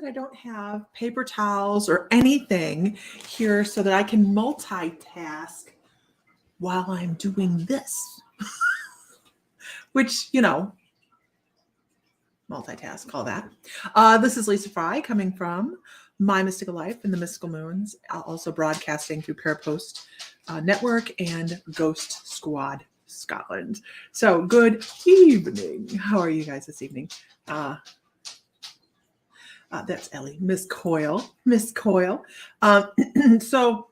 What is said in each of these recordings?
I don't have paper towels or anything here so that I can multitask while I'm doing this. Which, multitask, call that. This is Lisa Fry coming from My Mystical Life in the Mystical Moons, also broadcasting through Parapost Network and Ghost Squad Scotland. So good evening. How are you guys this evening? That's Ellie, Miss Coyle. So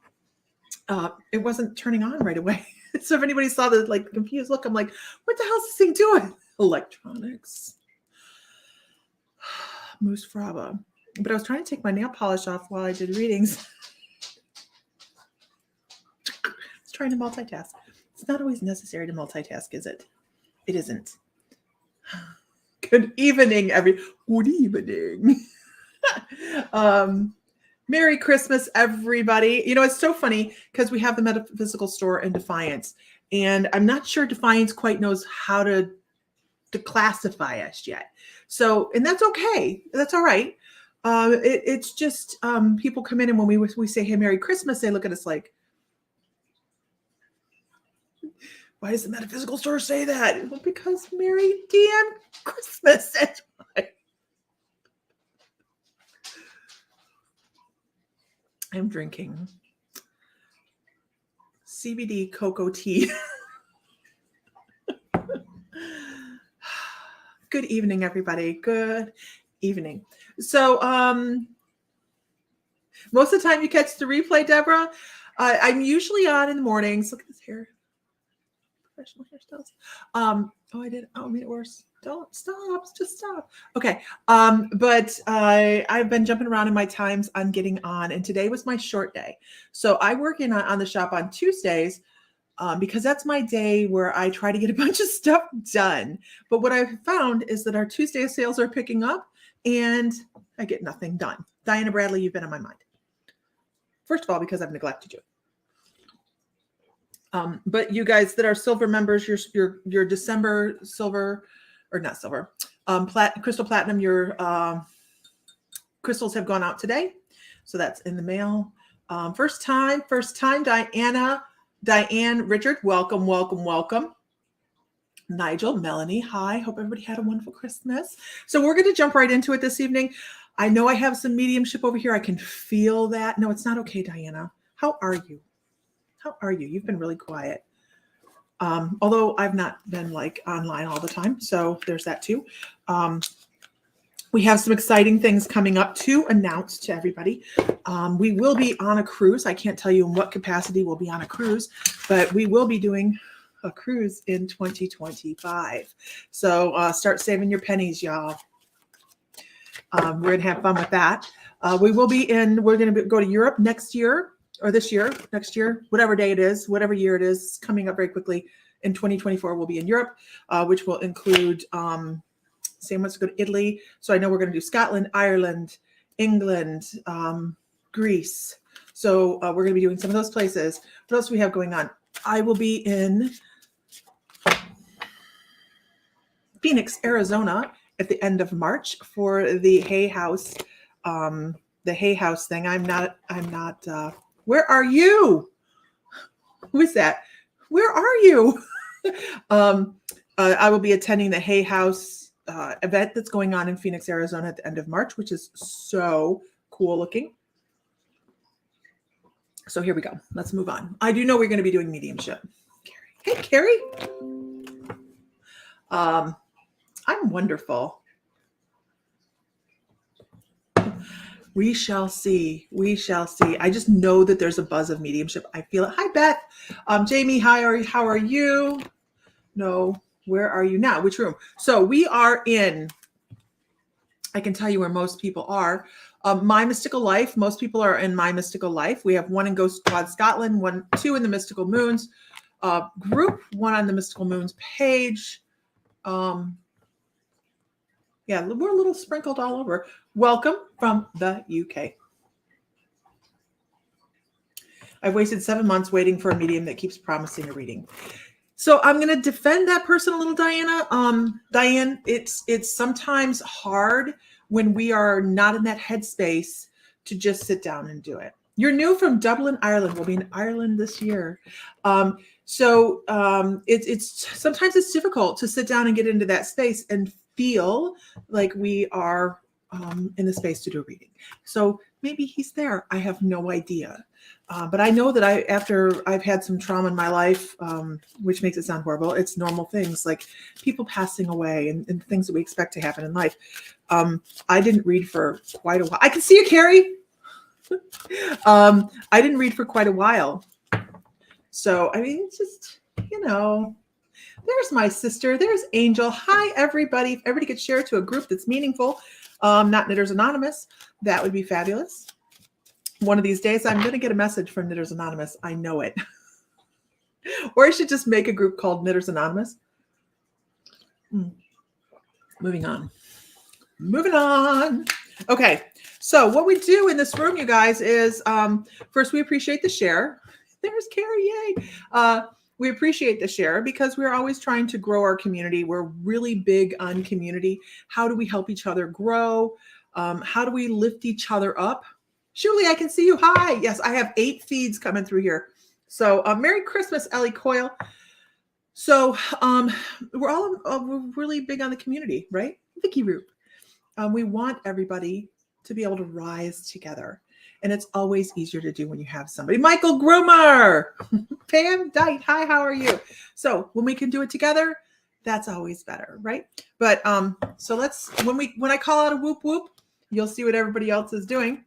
it wasn't turning on right away. So if anybody saw the confused look, I'm like, what the hell is this thing doing? Electronics. Moose Fraba. But I was trying to take my nail polish off while I did readings. I was trying to multitask. It's not always necessary to multitask, is it? It isn't. Good evening, Good evening. Merry Christmas, everybody. It's so funny because we have the metaphysical store in Defiance, and I'm not sure Defiance quite knows how to classify us yet. So, and that's okay. That's all right. It's just people come in, and when we say, hey, Merry Christmas, they look at us like, why does the metaphysical store say that? Well, because Merry damn Christmas. That's why. I'm drinking CBD cocoa tea. Good evening, everybody. Good evening. So most of the time you catch the replay, Deborah. I'm usually on in the mornings. Look at this hair. Professional hairstyles. I did. Oh, I made it worse. Don't stop. Just stop. Okay. But I've been jumping around in my times on getting on, and today was my short day. So I work on the shop on Tuesdays because that's my day where I try to get a bunch of stuff done. But what I've found is that our Tuesday sales are picking up, and I get nothing done. Diana Bradley, you've been on my mind. First of all, because I've neglected you. But you guys that are silver members, your December silver, or not silver, crystal platinum, your crystals have gone out today. So that's in the mail. First time, Diane, Richard, welcome. Nigel, Melanie, hi. Hope everybody had a wonderful Christmas. So we're going to jump right into it this evening. I know I have some mediumship over here. I can feel that. No, it's not okay, Diana. How are you? You've been really quiet. Although I've not been online all the time. So there's that too. We have some exciting things coming up to announce to everybody. We will be on a cruise. I can't tell you in what capacity we'll be on a cruise, but we will be doing a cruise in 2025. So start saving your pennies, y'all. We're going to have fun with that. We're going to go to Europe next year. Or next year, whatever day it is, whatever year it is, coming up very quickly. In 2024, we'll be in Europe, which will include, same ones to go to Italy. So I know we're going to do Scotland, Ireland, England, Greece. So we're going to be doing some of those places. What else do we have going on? I will be in Phoenix, Arizona at the end of March for the Hay House, thing. I'm not, where are you? Who is that? Where are you? I will be attending the Hay House event that's going on in Phoenix, Arizona at the end of March, which is so cool looking. So here we go. Let's move on. I do know we're going to be doing mediumship. Carrie. Hey, Carrie. I'm wonderful. We shall see. I just know that there's a buzz of mediumship. I feel it. Hi, Beth. Jamie, hi. How are you? No, where are you now? Which room? So we are in, I can tell you where most people are. My Mystical Life. Most people are in My Mystical Life. We have one in Ghost Squad Scotland, two in the Mystical Moons group, one on the Mystical Moons page. Yeah, we're a little sprinkled all over. Welcome from the UK. I've wasted 7 months waiting for a medium that keeps promising a reading. So I'm going to defend that person a little, Diana. Diane, it's sometimes hard when we are not in that headspace to just sit down and do it. You're new from Dublin, Ireland. We'll be in Ireland this year. It's sometimes it's difficult to sit down and get into that space and feel like we are in the space to do a reading. So maybe he's there. I have no idea. But I know that after I've had some trauma in my life, which makes it sound horrible, it's normal things like people passing away and things that we expect to happen in life. I didn't read for quite a while. I can see you, Carrie. I didn't read for quite a while. So, I mean, it's just, there's my sister. There's Angel. Hi, everybody. If everybody could share to a group that's meaningful, not Knitters Anonymous, that would be fabulous. One of these days, I'm going to get a message from Knitters Anonymous. I know it. Or I should just make a group called Knitters Anonymous. Moving on. Okay. So what we do in this room, you guys, is first we appreciate the share. There's Carrie. Yay. We appreciate the share because we're always trying to grow our community. We're really big on community. How do we help each other grow? How do we lift each other up? Julie, I can see you. Hi. Yes, I have 8 feeds coming through here. So Merry Christmas, Ellie Coyle. So we're really big on the community, right? Vicky Roop. We want everybody to be able to rise together. And it's always easier to do when you have somebody. Michael Groomer. Pam Dite. Hi, how are you? So when we can do it together, that's always better, right? But so let's when I call out a whoop whoop, you'll see what everybody else is doing.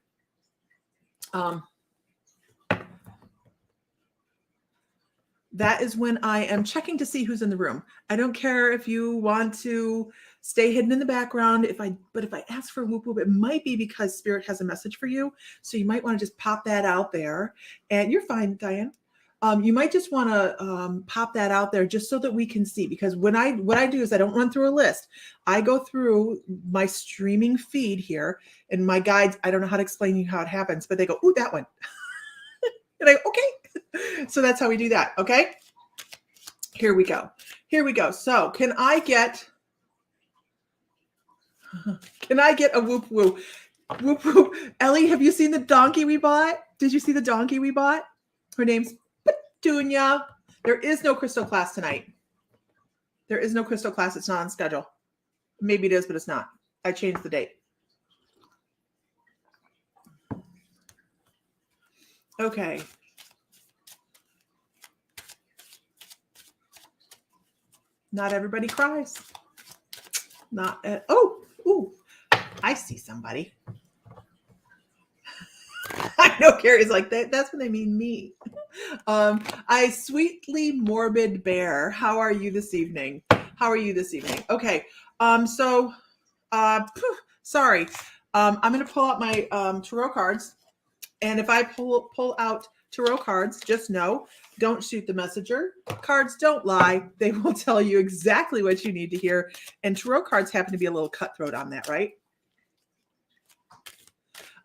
That is when I am checking to see who's in the room. I don't care if you want to stay hidden in the background. But if I ask for whoop whoop, it might be because Spirit has a message for you. So you might want to just pop that out there. And you're fine, Diane. You might just want to pop that out there just so that we can see. Because what I do is I don't run through a list. I go through my streaming feed here, and my guides. I don't know how to explain to you how it happens, but they go, "Ooh, that one," and I go, "Okay." So that's how we do that. Okay. Here we go. So can I get a whoop whoop? Whoop whoop. Ellie, have you seen the donkey we bought? Did you see the donkey we bought? Her name's Petunia. There is no crystal class tonight. It's not on schedule. Maybe it is, but it's not. I changed the date. Okay. Not everybody cries. Ooh, I see somebody. I know Carrie's like that. That's when they mean me. I sweetly morbid bear. How are you this evening? Okay. Sorry. I'm going to pull out my tarot cards. And if I pull out tarot cards, just know, don't shoot the messenger. Cards don't lie. They will tell you exactly what you need to hear. And tarot cards happen to be a little cutthroat on that, right?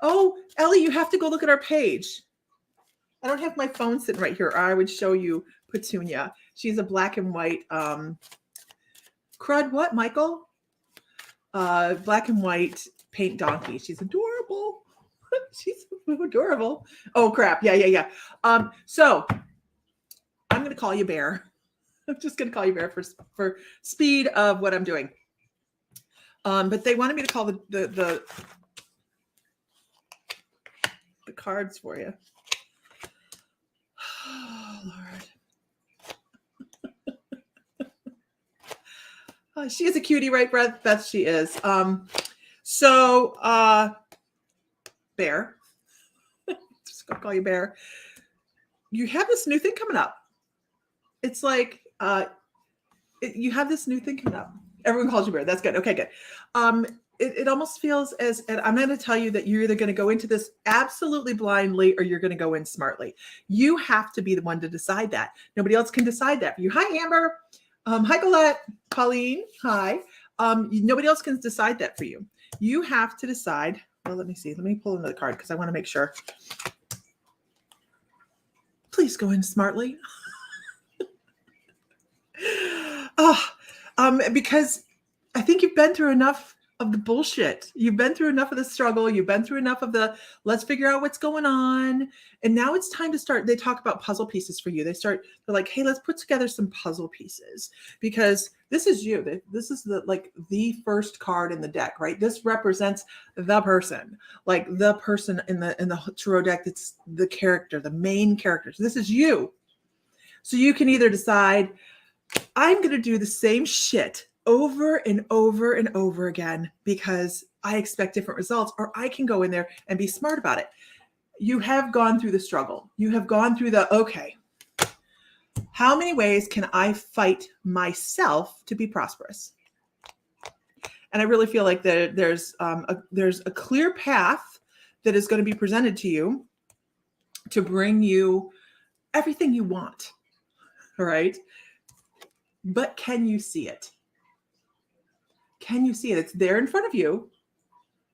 Oh, Ellie, you have to go look at our page. I don't have my phone sitting right here, or I would show you Petunia. She's a black and white crud. What, Michael? Black and white paint donkey. She's adorable. She's adorable. Oh crap. Yeah. So I'm going to call you Bear. I'm just going to call you Bear for speed of what I'm doing. But they wanted me to call the cards for you. Oh, Lord. She is a cutie, right, Beth? She is. Bear. Just gonna call you Bear. You have this new thing coming up. It's like you have this new thing coming up. Everyone calls you Bear. That's good. Okay, good. It almost feels and I'm going to tell you that you're either going to go into this absolutely blindly or you're going to go in smartly. You have to be the one to decide that. Nobody else can decide that for you. Hi, Amber. Hi, Colette. Colleen. Hi. Nobody else can decide that for you. You have to decide. Well, let me see. Let me pull another card because I want to make sure. Please go in smartly. Because I think you've been through enough of the bullshit. You've been through enough of the struggle. You've been through enough of the let's figure out what's going on. And now it's time to start. They talk about puzzle pieces for you. They're like, hey, let's put together some puzzle pieces because this is you. This is the first card in the deck, right? This represents the person, like the person in the tarot deck. It's the character, the main characters. This is you. So you can either decide, I'm going to do the same shit over and over and over again because I expect different results, or I can go in there and be smart about it. You have gone through the struggle. You have gone through okay, how many ways can I fight myself to be prosperous? And I really feel like there's a clear path that is going to be presented to you to bring you everything you want, all right? But can you see it? Can you see it? It's there in front of you,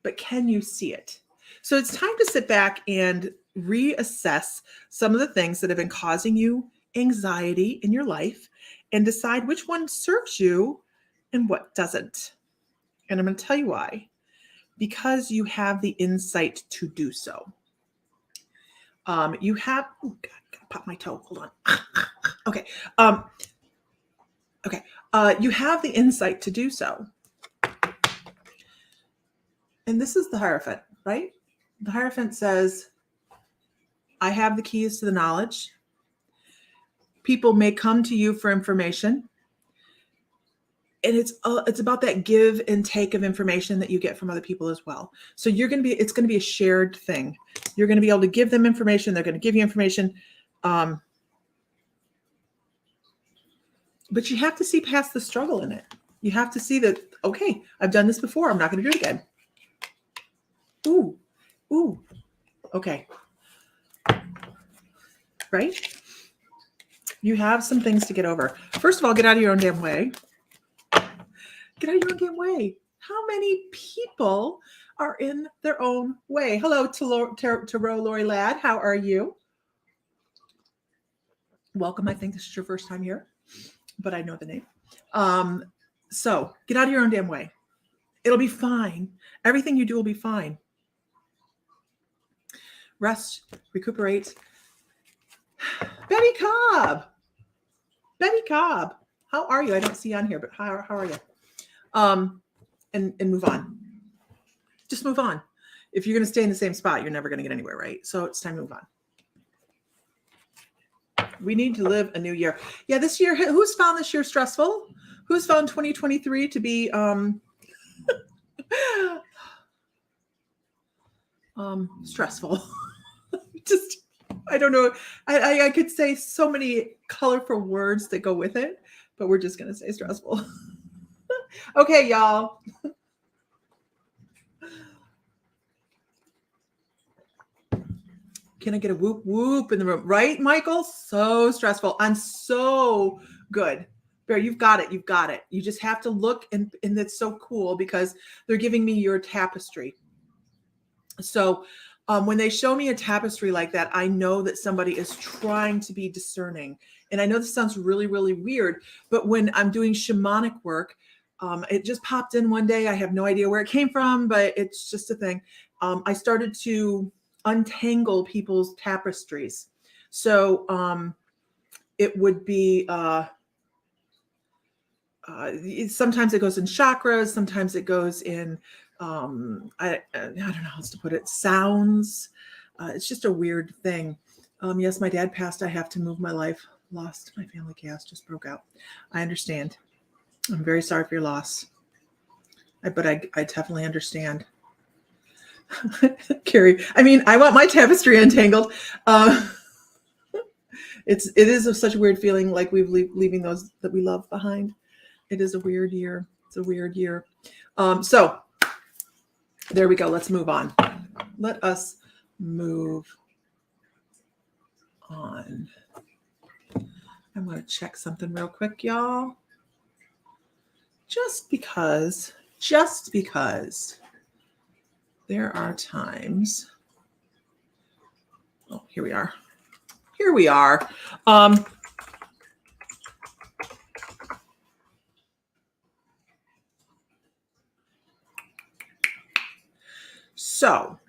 but can you see it? So it's time to sit back and reassess some of the things that have been causing you anxiety in your life and decide which one serves you and what doesn't. And I'm going to tell you why. Because you have the insight to do so. You have, oh God, gotta pop my toe. Hold on. Okay. Okay. You have the insight to do so. And this is the Hierophant, right? The Hierophant says, I have the keys to the knowledge. People may come to you for information. And it's about that give and take of information that you get from other people as well. So it's going to be a shared thing. You're going to be able to give them information. They're going to give you information. But you have to see past the struggle in it. You have to see that, okay, I've done this before. I'm not going to do it again. Ooh. Okay. Right? You have some things to get over. First of all, get out of your own damn way. Get out of your own damn way. How many people are in their own way? Hello, Tarot Lori Ladd. How are you? Welcome. I think this is your first time here, but I know the name. So get out of your own damn way. It'll be fine. Everything you do will be fine. Rest, recuperate. Betty Cobb. How are you? I don't see you on here, but how are you? And move on. Just move on. If you're going to stay in the same spot, you're never going to get anywhere, right? So it's time to move on. We need to live a new year. Yeah, this year, who's found this year stressful? Who's found 2023 to be stressful? Just, I don't know. I could say so many colorful words that go with it, but we're just going to say stressful. Okay, y'all. Can I get a whoop whoop in the room? Right, Michael? So stressful. I'm so good. Bear, you've got it. You've got it. You just have to look, and it's so cool because they're giving me your tapestry. So when they show me a tapestry like that, I know that somebody is trying to be discerning. And I know this sounds really, really weird, but when I'm doing shamanic work, it just popped in one day. I have no idea where it came from, but it's just a thing. I started to untangle people's tapestries. So it would be, sometimes it goes in chakras. Sometimes it goes in, I don't know how else to put it, sounds. It's just a weird thing. Yes, my dad passed. I have to move my life. Lost my family. Gas just broke out. I understand. I'm very sorry for your loss. But I definitely understand. Carrie, I mean, I want my tapestry untangled. It is such a weird feeling, like we've leaving those that we love behind. It is a weird year. It's a weird year. So there we go. Let's move on. Let us move on. I'm going to check something real quick, y'all. Just because there are times. Oh, here we are. So,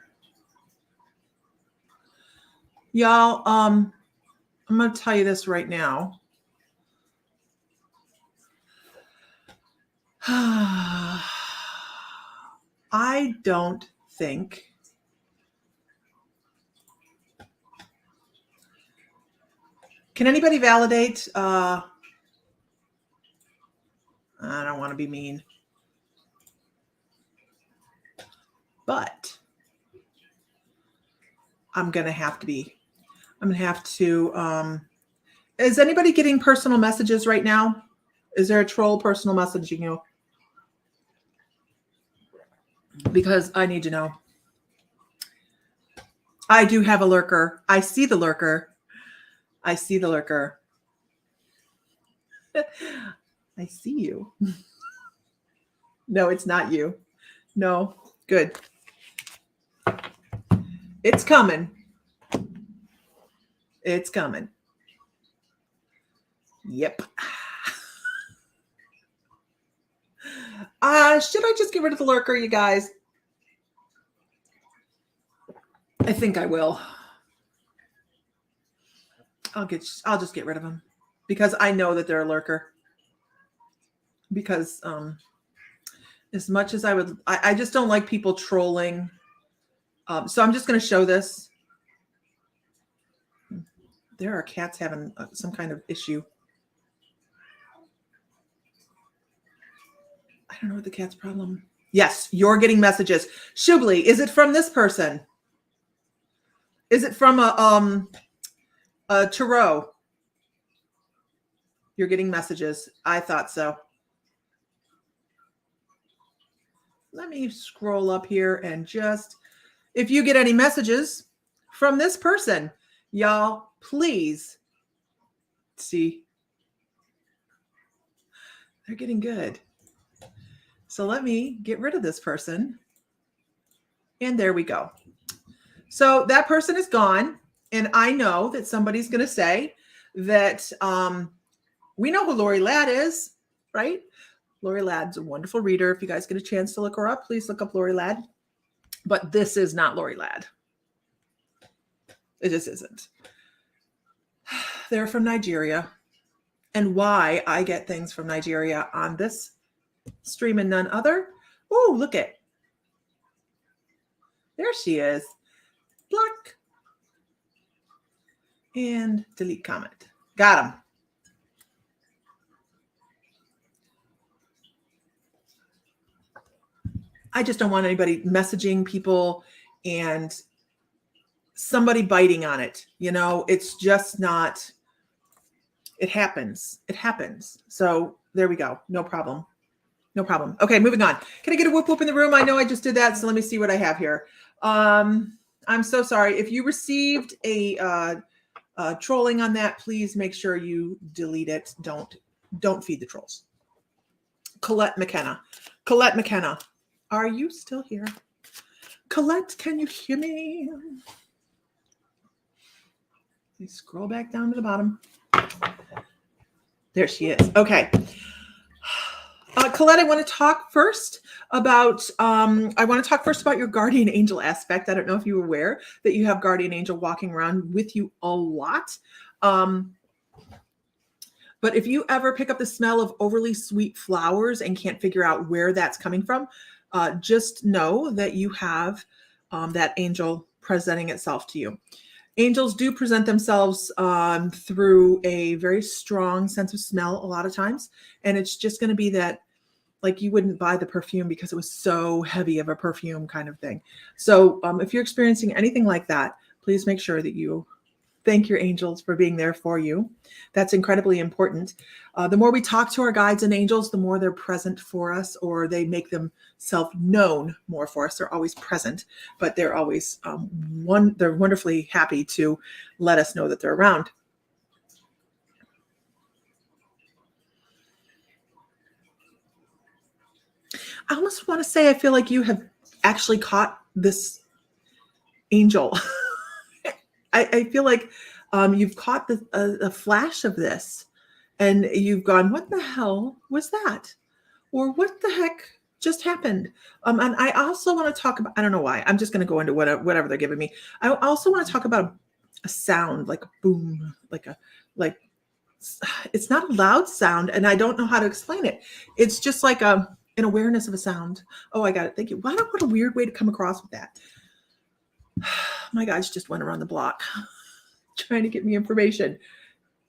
y'all, I'm going to tell you this right now. I don't think can anybody validate? I don't want to be mean, but I'm going to have to, is anybody getting personal messages right now? Is there a troll personal messaging you? Because I need to know. I do have a lurker. I see the lurker. I see the lurker. I see you. No, it's not you. No, good. It's coming. It's coming. Yep. Should I just get rid of the lurker, you guys? I think I will. I'll just get rid of him because I know that they're a lurker. Because as much as I just don't like people trolling. So I'm just going to show this. There are cats having some kind of issue. I don't know what the cat's problem. Yes, you're getting messages. Shubli, is it from this person? Is it from a tarot? You're getting messages. I thought so. Let me scroll up here and just, if you get any messages from this person, y'all, please see. They're getting good. So let me get rid of this person. And there we go. So that person is gone. And I know that somebody's going to say that we know who Lori Ladd is, right? Lori Ladd's a wonderful reader. If you guys get a chance to look her up, please look up Lori Ladd. But this is not Lori Ladd. It just isn't. They're from Nigeria. And why I get things from Nigeria on this stream and none other. Oh, look at. There she is. Block. And delete comment. Got him. I just don't want anybody messaging people and somebody biting on it. You know, it's just not, it happens. It happens. So there we go. No problem. No problem. Okay, moving on. Can I get a whoop whoop in the room? I know I just did that. So let me see what I have here. I'm so sorry. If you received a trolling on that, please make sure you delete it. Don't feed the trolls. Colette McKenna. Colette McKenna. Are you still here? Colette, can you hear me? Let me scroll back down to the bottom. There she is. Okay. Colette, I want to talk first about your guardian angel aspect. I don't know if you were aware that you have guardian angel walking around with you a lot. But if you ever pick up the smell of overly sweet flowers and can't figure out where that's coming from, just know that you have that angel presenting itself to you. Angels do present themselves through a very strong sense of smell a lot of times. And it's just going to be that, like, you wouldn't buy the perfume because it was so heavy of a perfume kind of thing. So if you're experiencing anything like that, please make sure that you thank your angels for being there for you. That's incredibly important. The more we talk to our guides and angels, the more they're present for us, or they make themselves known more for us. They're always present, but they're always they're wonderfully happy to let us know that they're around. I almost want to say I feel like you have actually caught this angel. I feel like you've caught a flash of this and you've gone, what the hell was that? Or what the heck just happened. And I also want to talk about, I don't know why, I'm just going to go into whatever they're giving me. I also want to talk about a sound, like a boom, like it's not a loud sound, and I don't know how to explain it. It's just like an awareness of a sound. Oh, I got it. Thank you. Wow, what a weird way to come across with that. My guys just went around the block trying to get me information.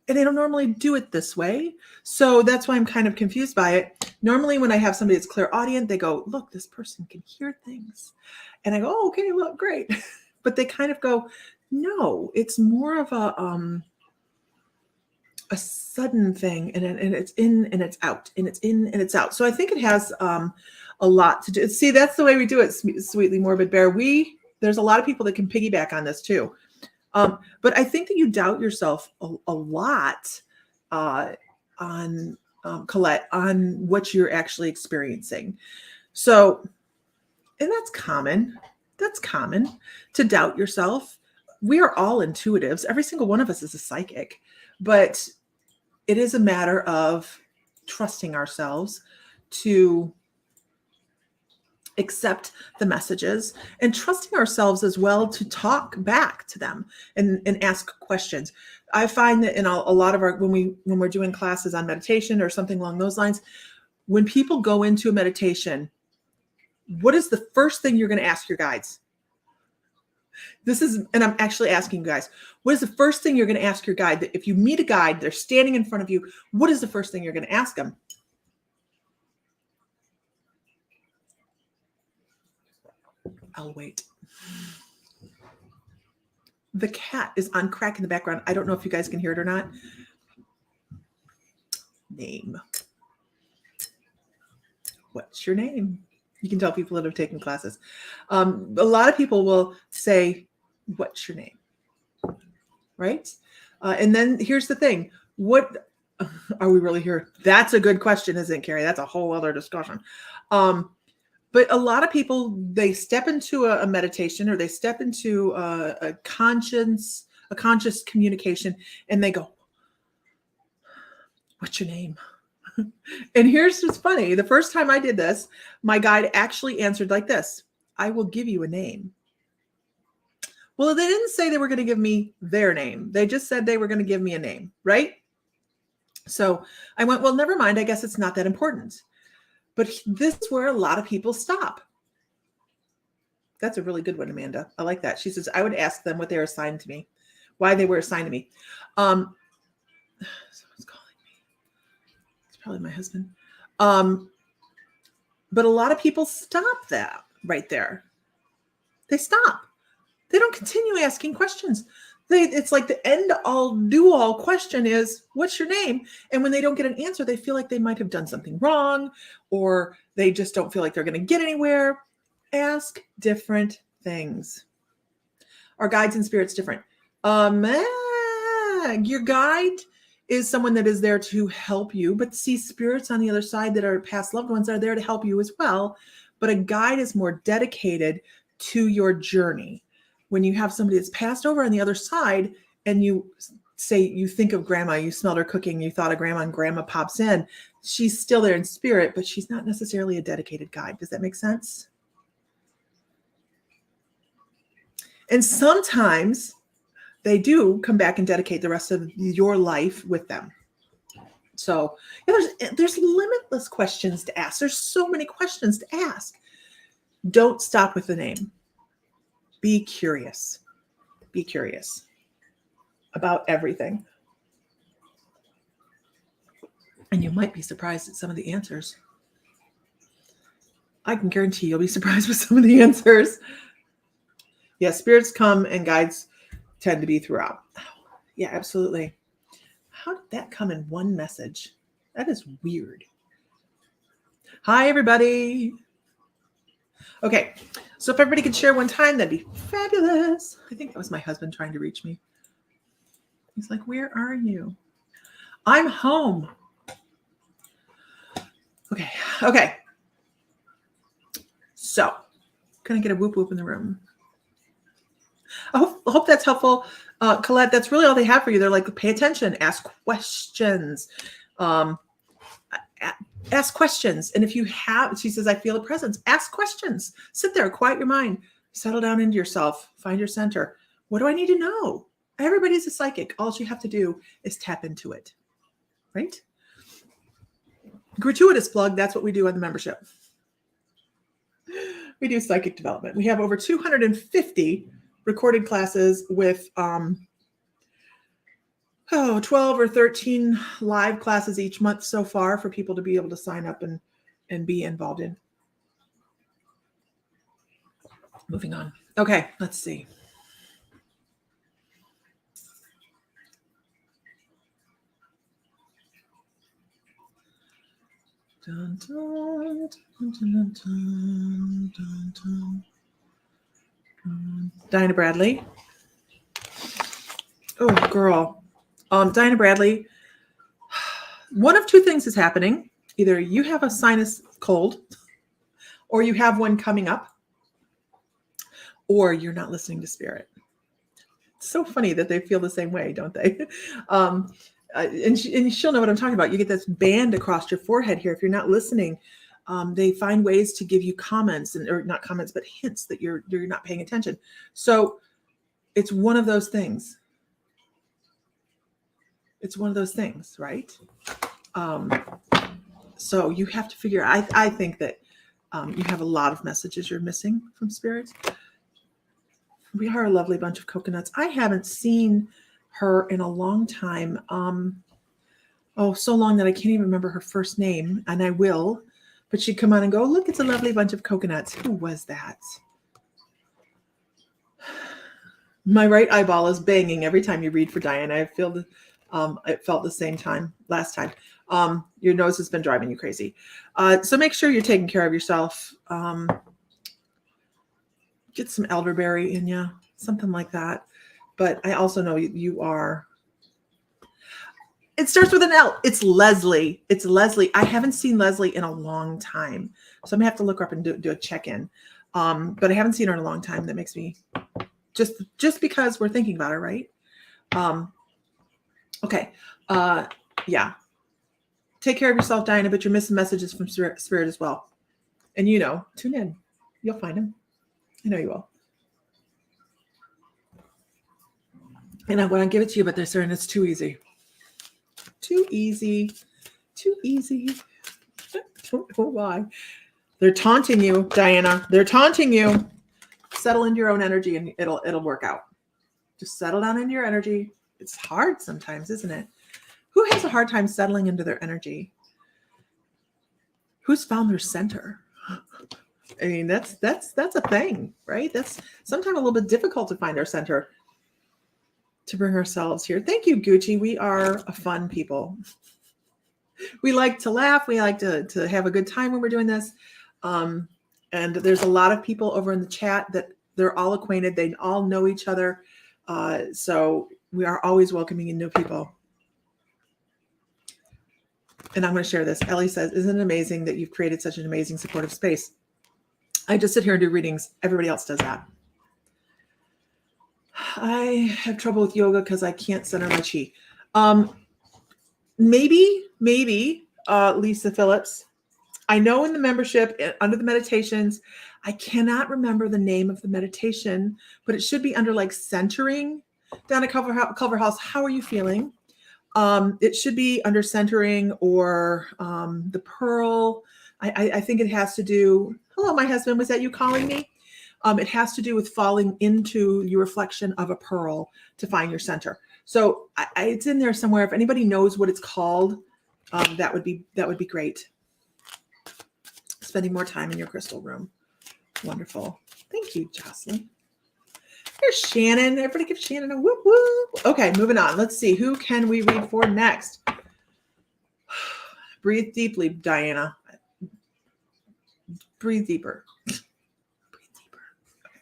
And they don't normally do it this way. So that's why I'm kind of confused by it. Normally when I have somebody that's clairaudient, they go, look, this person can hear things. And I go, oh, okay, look, great. But they kind of go, no, it's more of a sudden thing, and it's in and it's out, and it's in and it's out. So I think it has a lot to do. See, that's the way we do it, Sweetly Morbid Bear. There's a lot of people that can piggyback on this too. But I think that you doubt yourself a lot on Colette, on what you're actually experiencing. So, and that's common. That's common to doubt yourself. We are all intuitives. Every single one of us is a psychic, but it is a matter of trusting ourselves to accept the messages, and trusting ourselves as well to talk back to them and ask questions. I find that in a lot of our, when we're doing classes on meditation or something along those lines, when people go into a meditation, what is the first thing you're going to ask your guides? And I'm actually asking you guys, what is the first thing you're going to ask your guide? That if you meet a guide, they're standing in front of you, what is the first thing you're going to ask them? I'll wait. The cat is on crack in the background. I don't know if you guys can hear it or not. Name. What's your name? You can tell people that have taken classes. A lot of people will say, what's your name? Right? And then here's the thing. What are we really here? That's a good question, isn't it, Carrie? That's a whole other discussion. But a lot of people, they step into a meditation, or they step into a conscious communication, and they go, what's your name? And here's what's funny. The first time I did this, my guide actually answered like this: I will give you a name. Well, they didn't say they were going to give me their name. They just said they were going to give me a name, right? So I went, well, never mind. I guess it's not that important. But this is where a lot of people stop. That's a really good one, Amanda. I like that. She says, I would ask them what they were assigned to me, why they were assigned to me. Someone's calling me. It's probably my husband. But a lot of people stop that right there. They stop. They don't continue asking questions. It's like the end all do all question is, what's your name? And when they don't get an answer, they feel like they might have done something wrong, or they just don't feel like they're going to get anywhere. Ask different things. Our guides and spirits different. Your guide is someone that is there to help you, but see, spirits on the other side that are past loved ones are there to help you as well. But a guide is more dedicated to your journey. When you have somebody that's passed over on the other side, and you say, you think of grandma, you smelled her cooking, you thought of grandma, and grandma pops in, she's still there in spirit, but she's not necessarily a dedicated guide. Does that make sense? And sometimes they do come back and dedicate the rest of your life with them. So there's limitless questions to ask. There's so many questions to ask. Don't stop with the name. Be curious. Be curious about everything. And you might be surprised at some of the answers. I can guarantee you'll be surprised with some of the answers. Yeah, spirits come and guides tend to be throughout. Yeah, absolutely. How did that come in one message? That is weird. Hi, everybody. Okay, so if everybody could share one time, that'd be fabulous. I think that was my husband trying to reach me. He's like, where are you? I'm home. Okay. So, can I get a whoop whoop in the room? I hope that's helpful. Colette, that's really all they have for you. They're like, pay attention, ask questions. Ask questions. And if you have, she says, I feel a presence. Ask questions. Sit there, quiet your mind, settle down into yourself, find your center. What do I need to know? Everybody's a psychic. All you have to do is tap into it, right? Gratuitous plug. That's what we do on the membership. We do psychic development. We have over 250 recorded classes with 12 or 13 live classes each month so far for people to be able to sign up and be involved in. Moving on. Okay, let's see. Dun, dun, dun, dun, dun, dun, dun. Diana Bradley. Oh, girl. Diana Bradley. One of two things is happening. Either you have a sinus cold, or you have one coming up, or you're not listening to spirit. It's so funny that they feel the same way, don't they? And she'll know what I'm talking about. You get this band across your forehead here. If you're not listening, they find ways to give you comments, or not comments, but hints that you're not paying attention. So it's one of those things. It's one of those things, right? So you have to figure. I think that you have a lot of messages you're missing from spirit. We are a lovely bunch of coconuts. I haven't seen her in a long time. So long that I can't even remember her first name, and I will. But she'd come on and go, look, it's a lovely bunch of coconuts. Who was that? My right eyeball is banging every time you read for Diana. I feel it felt the same time last time. Your nose has been driving you crazy. So make sure you're taking care of yourself. Get some elderberry in you, something like that. But I also know you are. It starts with an L. It's Leslie. It's Leslie. I haven't seen Leslie in a long time. So I'm going to have to look her up and do a check-in. But I haven't seen her in a long time. That makes me just because we're thinking about her, right? Okay. Yeah. Take care of yourself, Diana, but you're missing messages from spirit as well. And tune in. You'll find them. I know you will. And I want to give it to you, but they're saying it's too easy. Too easy. Too easy. Don't know why. They're taunting you, Diana. They're taunting you. Settle into your own energy and it'll work out. Just settle down into your energy. It's hard sometimes, isn't it? Who has a hard time settling into their energy? Who's found their center? I mean, that's a thing, right? That's sometimes a little bit difficult to find our center, to bring ourselves here. Thank you, Gucci. We are a fun people. We like to laugh. We like to have a good time when we're doing this. And there's a lot of people over in the chat that they're all acquainted. They all know each other. So we are always welcoming in new people. And I'm going to share this. Ellie says, isn't it amazing that you've created such an amazing supportive space? I just sit here and do readings. Everybody else does that. I have trouble with yoga because I can't center my chi. Maybe, Lisa Phillips. I know in the membership, under the meditations, I cannot remember the name of the meditation, but it should be under like centering. Down at Culver House, how are you feeling? It should be under centering or the pearl. I think it has to do, hello, my husband, was that you calling me? It has to do with falling into your reflection of a pearl to find your center. So it's in there somewhere. If anybody knows what it's called, that would be great. Spending more time in your crystal room. Wonderful. Thank you, Jocelyn. Here's Shannon. Everybody give Shannon a whoop whoop. Okay, moving on. Let's see. Who can we read for next? Breathe deeply, Diana. Breathe deeper. Breathe deeper. Okay.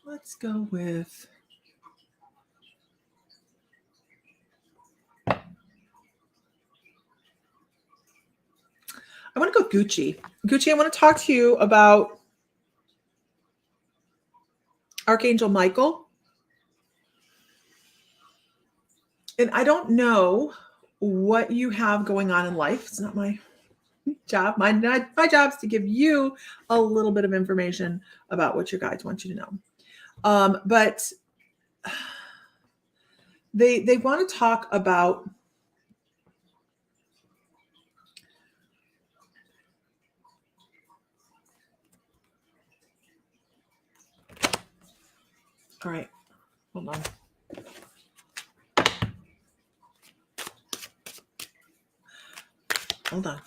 Let's go with... I want to go Gucci. Gucci, I want to talk to you about Archangel Michael. And I don't know what you have going on in life. It's not my job. My job is to give you a little bit of information about what your guides want you to know. But they want to talk about all right, hold on. Hold on.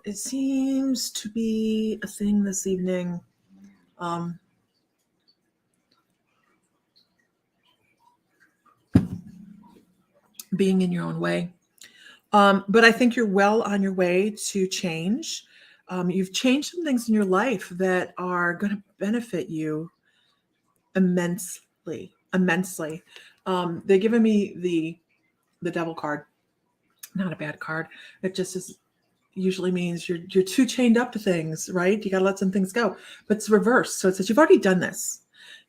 It seems to be a thing this evening. Being in your own way. But I think you're well on your way to change. You've changed some things in your life that are going to benefit you immensely. They're giving me the devil card. Not a bad card. It just is usually means you're too chained up to things, right? You got to let some things go. But it's reversed. So it says you've already done this.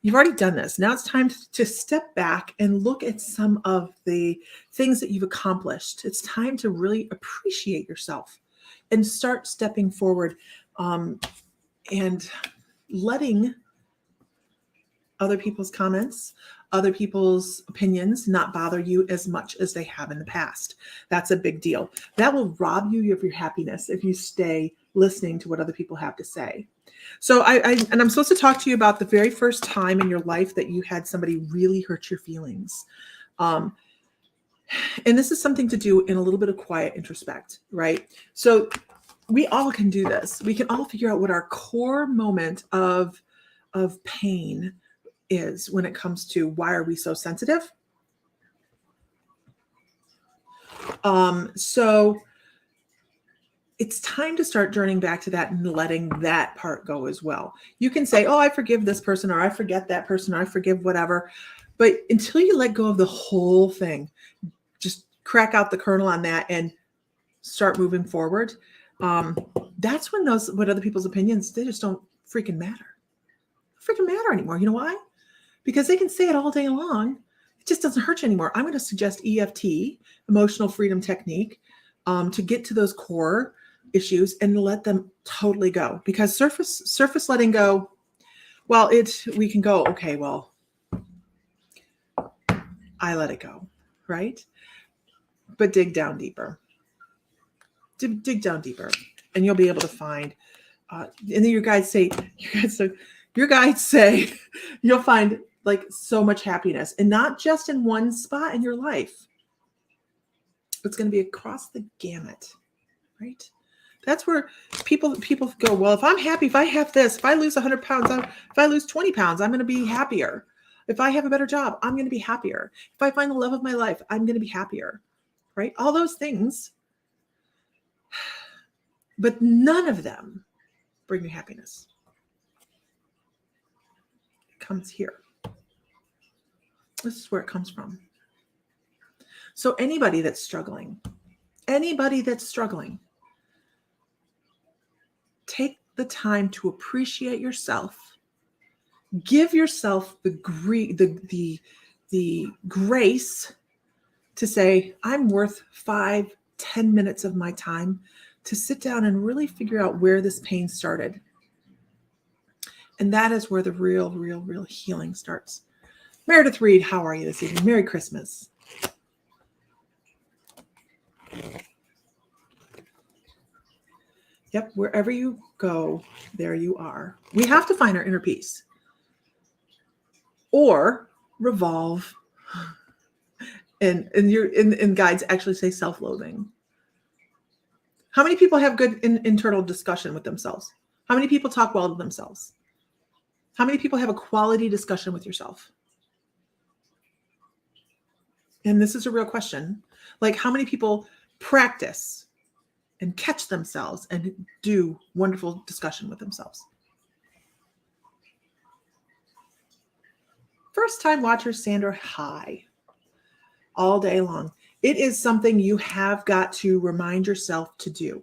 You've already done this. Now it's time to step back and look at some of the things that you've accomplished. It's time to really appreciate yourself and start stepping forward and letting other people's comments, other people's opinions not bother you as much as they have in the past. That's a big deal. That will rob you of your happiness if you stay listening to what other people have to say. So I'm supposed to talk to you about the very first time in your life that you had somebody really hurt your feelings. And this is something to do in a little bit of quiet introspect, right? So we all can do this. We can all figure out what our core moment of pain is when it comes to why are we so sensitive. So it's time to start journeying back to that and letting that part go as well. You can say, oh, I forgive this person, or I forget that person, or I forgive whatever. But until you let go of the whole thing, just crack out the kernel on that and start moving forward. That's when what other people's opinions, they just don't freaking matter. Freaking matter anymore. You know why? Because they can say it all day long. It just doesn't hurt you anymore. I'm going to suggest EFT, emotional freedom technique, to get to those core issues and let them totally go. Because surface letting go, well, we can go, okay, well, I let it go, right? But dig down deeper. Dig down deeper, and you'll be able to find. And then your guides say you'll find like so much happiness, and not just in one spot in your life. It's going to be across the gamut, right? That's where people go, well, if I'm happy, if I have this, if I lose 100 pounds, if I lose 20 pounds, I'm going to be happier. If I have a better job, I'm going to be happier. If I find the love of my life, I'm going to be happier, right? All those things, but none of them bring you happiness. It comes here. This is where it comes from. So anybody that's struggling, take the time to appreciate yourself. Give yourself the grace to say, I'm worth 5-10 minutes of my time to sit down and really figure out where this pain started. And that is where the real healing starts. Meredith Reed, how are you this evening? Merry Christmas. Yep, wherever you go, there you are. We have to find our inner peace. Or revolve. And guides actually say self-loathing. How many people have good internal discussion with themselves? How many people talk well to themselves? How many people have a quality discussion with yourself? And this is a real question. Like, how many people practice and catch themselves and do wonderful discussion with themselves? First time watchers, Sandra, hi. All day long. It is something you have got to remind yourself to do,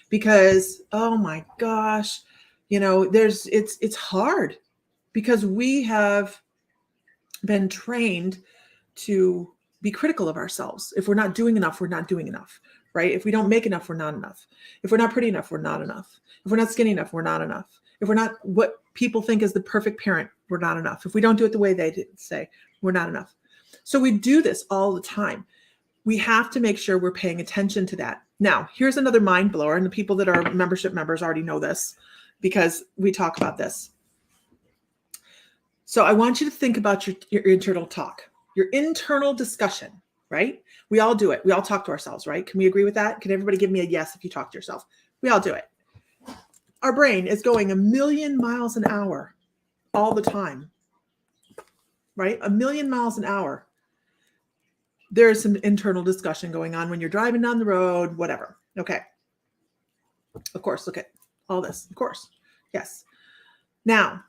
because, oh my gosh, it's hard, because we have been trained to be critical of ourselves. If we're not doing enough, we're not doing enough, right? If we don't make enough, we're not enough. If we're not pretty enough, we're not enough. If we're not skinny enough, we're not enough. If we're not what people think is the perfect parent, we're not enough. If we don't do it the way they say, we're not enough. So we do this all the time. We have to make sure we're paying attention to that. Now, here's another mind blower, and the people that are membership members already know this because we talk about this. So I want you to think about your internal talk, your internal discussion, right? We all do it. We all talk to ourselves, right? Can we agree with that? Can everybody give me a yes if you talk to yourself? We all do it. Our brain is going 1,000,000 miles an hour all the time, right? 1,000,000 miles an hour. There's some internal discussion going on when you're driving down the road, whatever. Okay. Of course, look at all this. Of course. Yes. Now,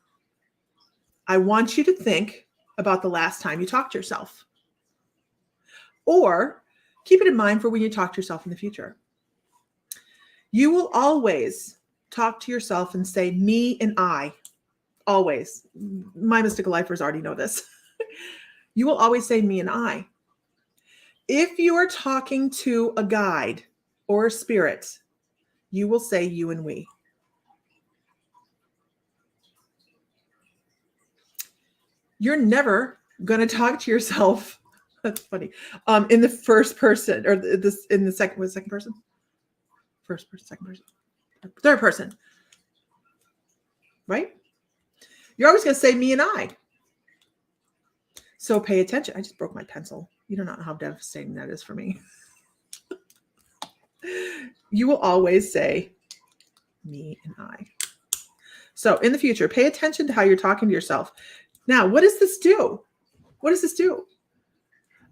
I want you to think about the last time you talked to yourself. Or keep it in mind for when you talk to yourself in the future. You will always talk to yourself and say, me and I. Always. My mystical lifers already know this. You will always say me and I. If you are talking to a guide or a spirit, you will say you and we. You're never going to talk to yourself. That's funny. In the first person, or this in the second person? First person, second person, third person, right? You're always going to say me and I. So pay attention. I just broke my pencil. You do not know how devastating that is for me. You will always say me and I. So in the future, pay attention to how you're talking to yourself. Now, what does this do? What does this do?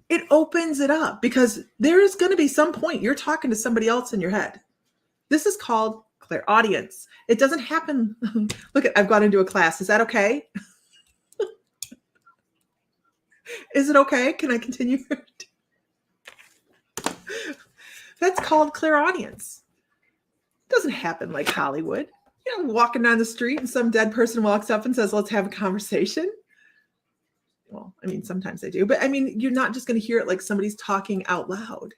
It opens it up, because there is going to be some point you're talking to somebody else in your head. This is called clairaudience. It doesn't happen. Look, I've gone into a class. Is that okay? Is it okay? Can I continue? That's called clairaudience. It doesn't happen like Hollywood. Walking down the street and some dead person walks up and says, let's have a conversation. Well, I mean, sometimes they do, but I mean, you're not just going to hear it like somebody's talking out loud.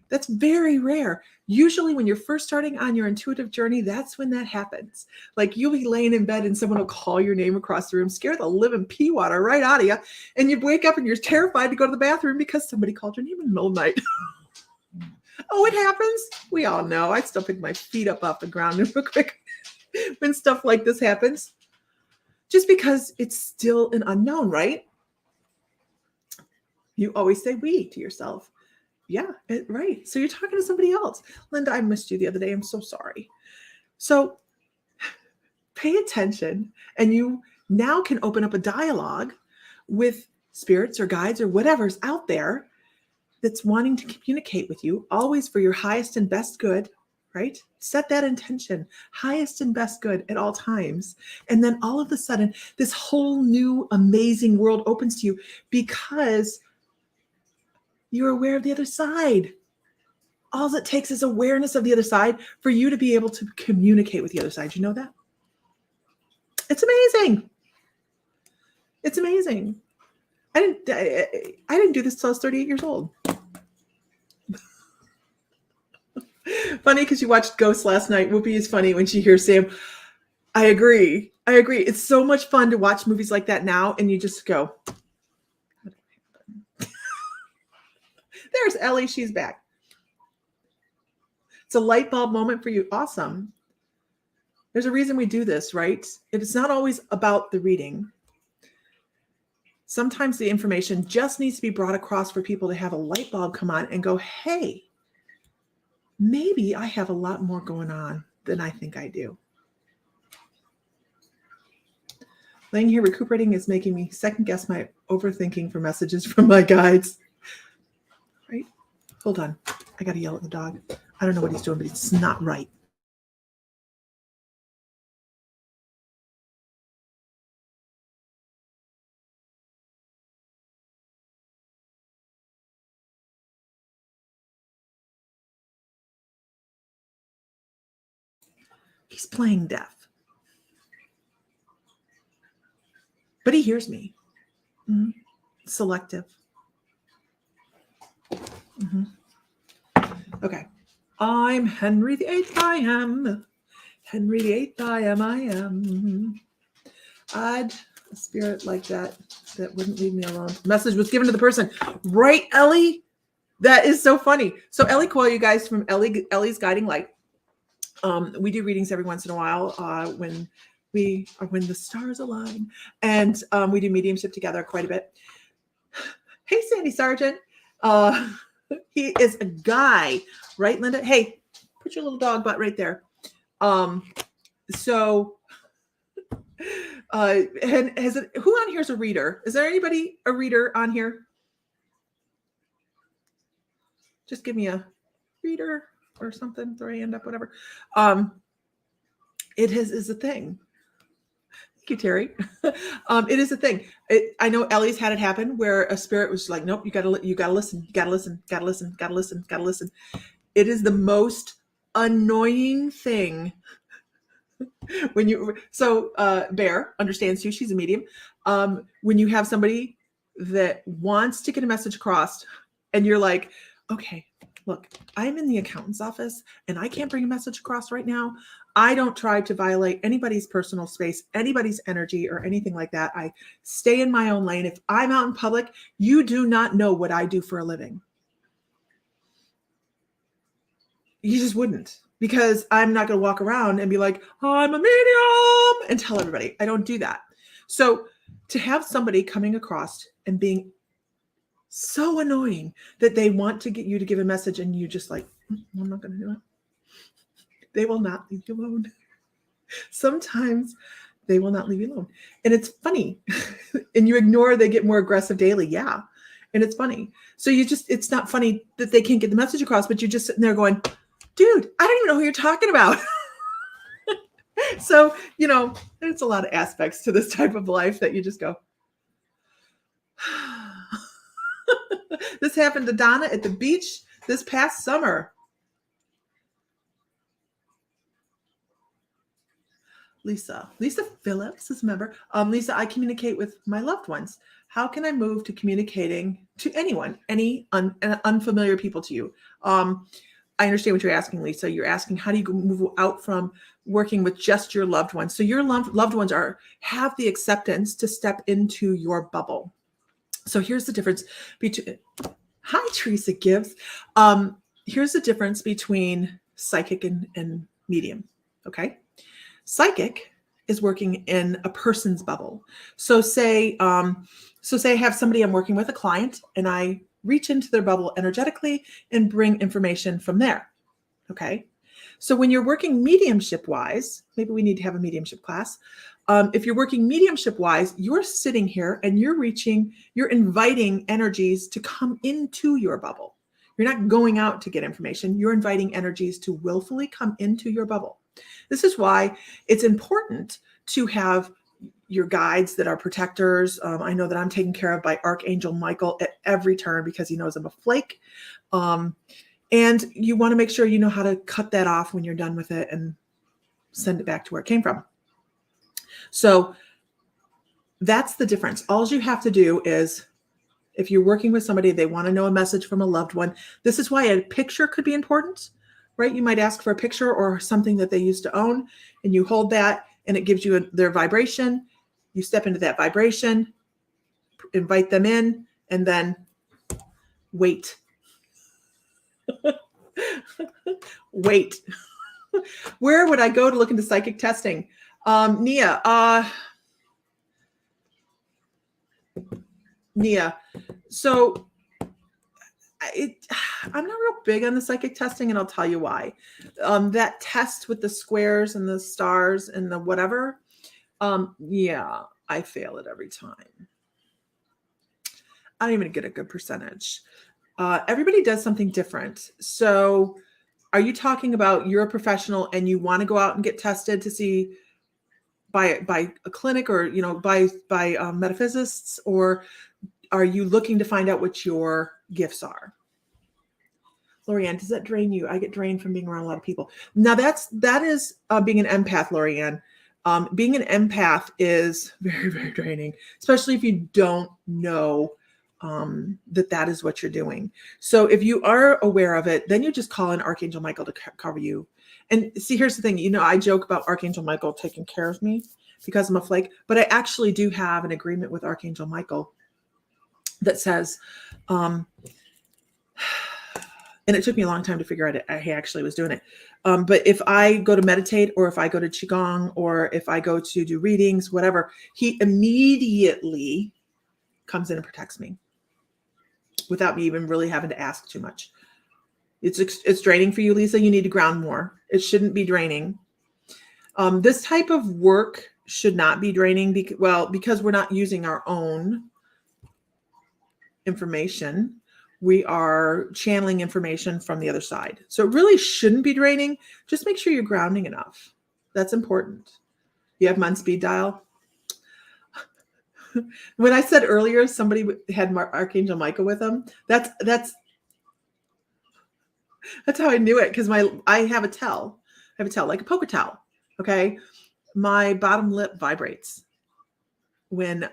That's very rare. Usually when you're first starting on your intuitive journey, that's when that happens. Like, you'll be laying in bed and someone will call your name across the room, scare the living pea water right out of you. And you wake up and you're terrified to go to the bathroom because somebody called your name in the middle of the night. Oh, it happens. We all know. I still pick my feet up off the ground real quick when stuff like this happens, just because it's still an unknown, right? You always say we to yourself. Yeah, right. So you're talking to somebody else. Linda, I missed you the other day. I'm so sorry. So pay attention, and you now can open up a dialogue with spirits or guides or whatever's out there that's wanting to communicate with you, always for your highest and best good, right? Set that intention, highest and best good at all times. And then all of a sudden, this whole new amazing world opens to you, because you're aware of the other side. All it takes is awareness of the other side for you to be able to communicate with the other side. You know that? It's amazing. It's amazing. I didn't do this till I was 38 years old. Funny, because you watched Ghost last night. Whoopi is funny when she hears Sam. I agree. It's so much fun to watch movies like that now, and you just go, there's Ellie. She's back. It's a light bulb moment for you. Awesome. There's a reason we do this, right? It's not always about the reading. Sometimes the information just needs to be brought across for people to have a light bulb come on and go, hey, maybe I have a lot more going on than I think I do. Laying here recuperating is making me second guess my overthinking for messages from my guides. Right? Hold on. I got to yell at the dog. I don't know what he's doing, but it's not right. He's playing deaf. But he hears me. Mm-hmm. Selective. Mm-hmm. Okay. I'm Henry VIII. I am. Henry VIII. I am. I'd a spirit like that wouldn't leave me alone. The message was given to the person. Right, Ellie? That is so funny. So Ellie Coyle, you guys, from Ellie's Guiding Light. We do readings every once in a while when the stars align, and we do mediumship together quite a bit. Hey, Sandy Sargent. He is a guy, right, Linda? Hey, put your little dog butt right there. So, and who on here is a reader? Is there anybody a reader on here? Just give me a reader or something. Throw your hand up, whatever. It is a thing. Thank you, Terry. It is a thing. I know Ellie's had it happen where a spirit was like, nope, you gotta listen. It is the most annoying thing. Bear understands you. She's a medium. When you have somebody that wants to get a message across and you're like, okay, look, I'm in the accountant's office and I can't bring a message across right now. I don't try to violate anybody's personal space, anybody's energy, or anything like that. I stay in my own lane. If I'm out in public, you do not know what I do for a living. You just wouldn't, because I'm not going to walk around and be like, I'm a medium, and tell everybody. I don't do that. So to have somebody coming across and being so annoying that they want to get you to give a message and you just like, I'm not going to do it. They will not leave you alone. Sometimes they will not leave you alone. And it's funny. And you ignore, they get more aggressive daily. Yeah. And it's funny. So it's not funny that they can't get the message across, but you're just sitting there going, dude, I don't even know who you're talking about. So, there's a lot of aspects to this type of life that you just go. This happened to Donna at the beach this past summer. Lisa Phillips is a member. Lisa, I communicate with my loved ones. How can I move to communicating to anyone, any unfamiliar people to you? I understand what you're asking, Lisa. You're asking, how do you move out from working with just your loved ones? So your loved ones have the acceptance to step into your bubble. So here's the difference between, hi, Teresa Gibbs. Here's the difference between psychic and medium, okay? Psychic is working in a person's bubble. So say I have somebody I'm working with, a client, and I reach into their bubble energetically and bring information from there. Okay. So when you're working mediumship wise, maybe we need to have a mediumship class. If you're working mediumship wise, you're sitting here and you're inviting energies to come into your bubble. You're not going out to get information. You're inviting energies to willfully come into your bubble. This is why it's important to have your guides that are protectors. I know that I'm taken care of by Archangel Michael at every turn because he knows I'm a flake. And you want to make sure you know how to cut that off when you're done with it and send it back to where it came from. So that's the difference. All you have to do is, if you're working with somebody, they want to know a message from a loved one. This is why a picture could be important, right? You might ask for a picture or something that they used to own, and you hold that and it gives you their vibration. You step into that vibration, invite them in, and then wait. Wait. Where would I go to look into psychic testing? Nia. So I'm not real big on the psychic testing, and I'll tell you why. That test with the squares and the stars and the whatever, I fail it every time. I don't even get a good percentage. Everybody does something different. So are you talking about you're a professional and you want to go out and get tested to see by a clinic or, by metaphysicists, or are you looking to find out what your gifts are? Lorianne, does that drain you? I get drained from being around a lot of people. Now that is being an empath, Lorianne. Being an empath is very, very draining, especially if you don't know that is what you're doing. So if you are aware of it, then you just call in Archangel Michael to cover you. And see, here's the thing, I joke about Archangel Michael taking care of me because I'm a flake, but I actually do have an agreement with Archangel Michael that says, and it took me a long time to figure out he actually was doing it. But if I go to meditate, or if I go to Qigong, or if I go to do readings, whatever, he immediately comes in and protects me without me even really having to ask too much. It's draining for you, Lisa. You need to ground more. It shouldn't be draining. This type of work should not be draining because we're not using our own information. We are channeling information from the other side. So it really shouldn't be draining. Just make sure you're grounding enough. That's important. You have them on speed dial. When I said earlier, somebody had Archangel Michael with them, that's how I knew it. Because I have a towel. I have a towel, like a poker towel. Okay. My bottom lip vibrates when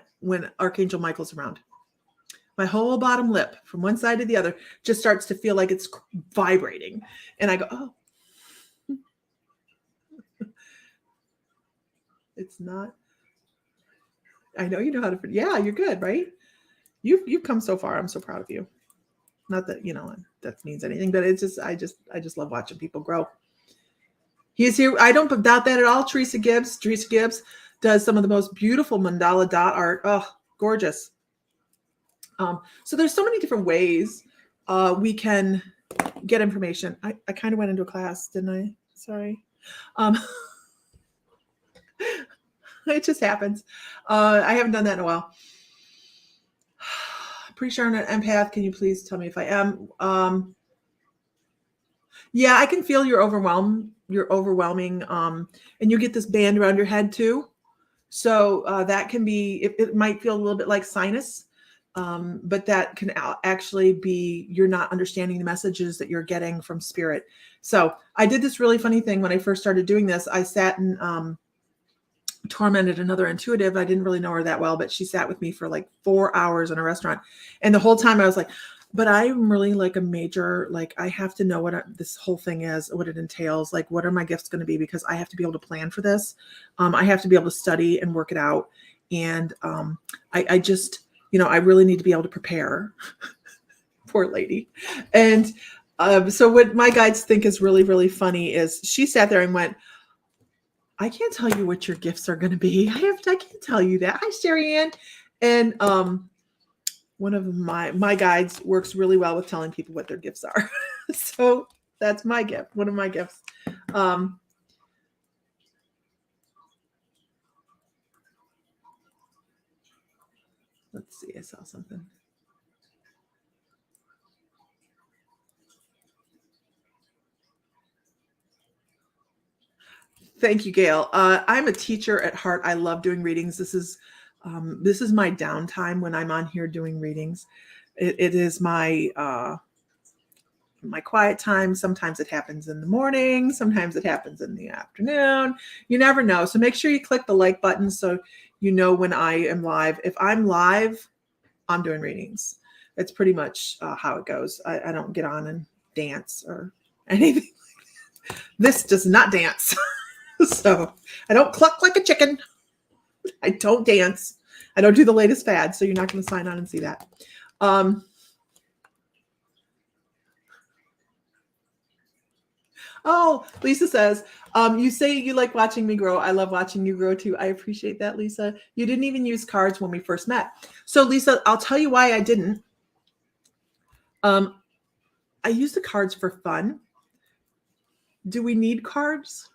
Archangel Michael's around. My whole bottom lip from one side to the other just starts to feel like it's vibrating. And I go, oh, it's not. I know you know how to, yeah, you're good, right? You've come so far. I'm so proud of you. Not that, that means anything, but it's just, I just love watching people grow. He's here. I don't doubt that at all. Teresa Gibbs does some of the most beautiful mandala dot art. Oh, gorgeous. So there's so many different ways we can get information. I kind of went into a class, didn't I? Sorry. It just happens. I haven't done that in a while. Pretty sure I'm an empath. Can you please tell me if I am? Yeah, I can feel your overwhelming, and you get this band around your head too. So that can be, it might feel a little bit like sinus. But that can actually be you're not understanding the messages that you're getting from spirit. So I did this really funny thing when I first started doing this. I sat and tormented another intuitive. I didn't really know her that well, but she sat with me for like 4 hours in a restaurant. And the whole time I was like, but I'm really like a major, like I have to know what this whole thing is, what it entails. Like, what are my gifts going to be? Because I have to be able to plan for this. I have to be able to study and work it out. And I just, I really need to be able to prepare. Poor lady. And so what my guides think is really, really funny is she sat there and went, I can't tell you what your gifts are going to be. I can't tell you that. Hi, Sherry Ann. And one of my guides works really well with telling people what their gifts are. So that's my gift. One of my gifts. Let's see. I saw something. Thank you, Gail. I'm a teacher at heart. I love doing readings. This is my downtime when I'm on here doing readings. It is my quiet time. Sometimes it happens in the morning. Sometimes it happens in the afternoon. You never know. So make sure you click the like button so you know when I am live. If I'm live, I'm doing readings. It's pretty much how it goes. I don't get on and dance or anything. This does not dance. So I don't cluck like a chicken. I don't dance. I don't do the latest fad. So you're not going to sign on and see that. Oh, Lisa says, you say you like watching me grow. I love watching you grow too. I appreciate that, Lisa. You didn't even use cards when we first met. So Lisa, I'll tell you why I didn't. I use the cards for fun. Do we need cards?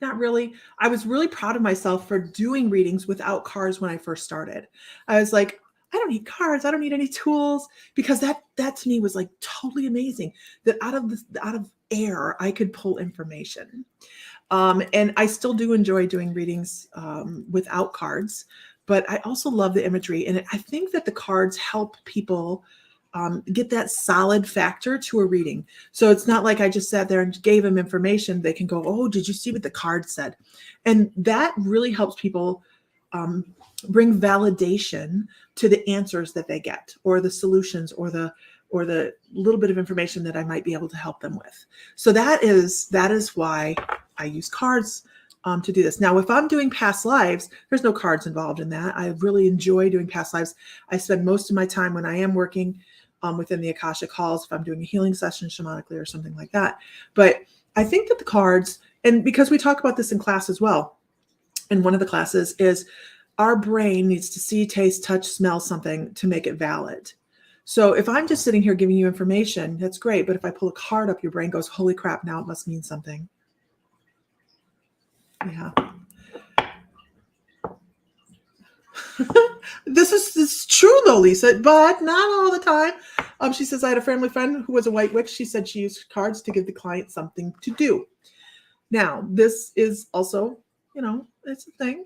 Not really. I was really proud of myself for doing readings without cards when I first started. I was like, I don't need cards. I don't need any tools, because that to me was like totally amazing that out of air, I could pull information. And I still do enjoy doing readings without cards, but I also love the imagery. And I think that the cards help people get that solid factor to a reading. So it's not like I just sat there and gave them information. They can go, oh, did you see what the card said? And that really helps people bring validation to the answers that they get, or the solutions, or the little bit of information that I might be able to help them with. So that is why I use cards to do this. Now, if I'm doing past lives, there's no cards involved in that. I really enjoy doing past lives. I spend most of my time when I am working within the Akashic Halls, if I'm doing a healing session shamanically or something like that. But I think that the cards, and because we talk about this in class as well, and one of the classes is our brain needs to see, taste, touch, smell something to make it valid. So if I'm just sitting here giving you information, that's great. But if I pull a card up, your brain goes, holy crap, now it must mean something. Yeah. This is true though, Lisa, but not all the time. She says, I had a family friend who was a white witch. She said she used cards to give the client something to do. Now, this is also, it's a thing.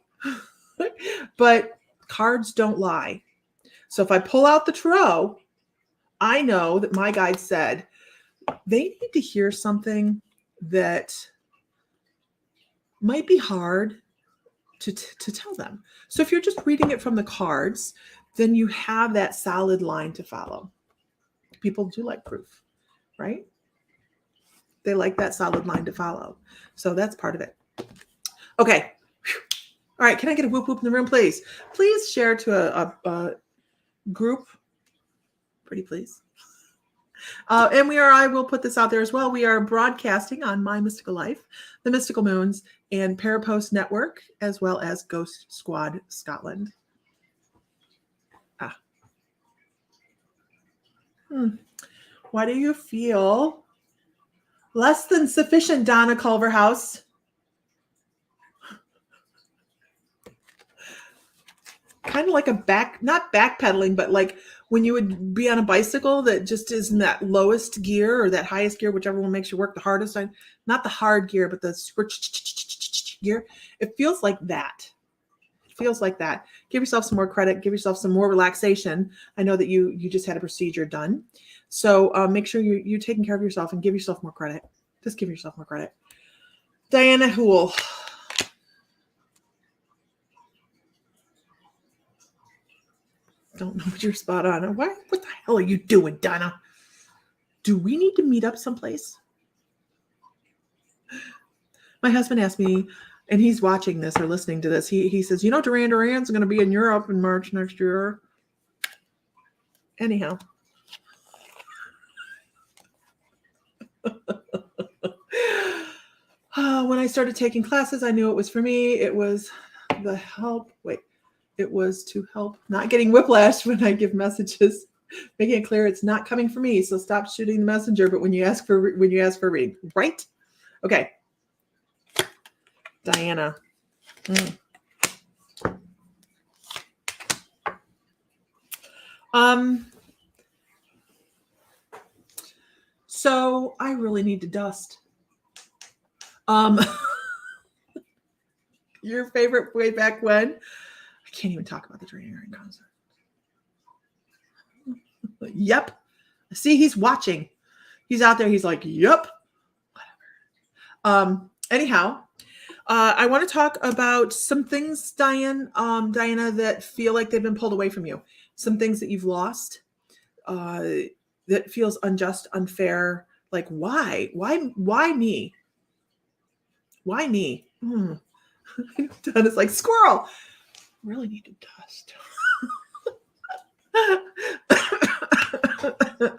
But cards don't lie. So if I pull out the tarot, I know that my guide said they need to hear something that might be hard to tell them. So if you're just reading it from the cards, then you have that solid line to follow. People do like proof, right? They like that solid line to follow. So that's part of it. Okay. All right. Can I get a whoop whoop in the room, please? Please share to a group. Pretty please. And I will put this out there as well. We are broadcasting on My Mystical Life, The Mystical Moons, and Parapost Network, as well as Ghost Squad Scotland. Why do you feel less than sufficient, Donna Culverhouse? Kind of like not backpedaling, but like when you would be on a bicycle that just is in that lowest gear or that highest gear, whichever one makes you work the hardest. Not the hard gear, but the super gear. It feels like that. Give yourself some more credit. Give yourself some more relaxation. I know that you just had a procedure done. So make sure you're taking care of yourself and give yourself more credit. Just give yourself more credit. Diana Hool. Don't know what you're spot on. What the hell are you doing, Donna? Do we need to meet up someplace? My husband asked me, and he's watching this or listening to this. He says, Duran Duran's going to be in Europe in March next year. Anyhow. When I started taking classes, I knew it was for me. It was the help. It was to help not getting whiplash when I give messages, making it clear it's not coming from me. So stop shooting the messenger. But when you ask for reading, right? Okay. Diana. So I really need to dust. Your favorite way back when? I can't even talk about the Duran concert. Yep. See, he's watching. He's out there. He's like, yep. Whatever. Anyhow, I want to talk about some things, Diana, that feel like they've been pulled away from you. Some things that you've lost that feels unjust, unfair. Like, why? Why me? Why me? Donna's like, squirrel. Really need to dust.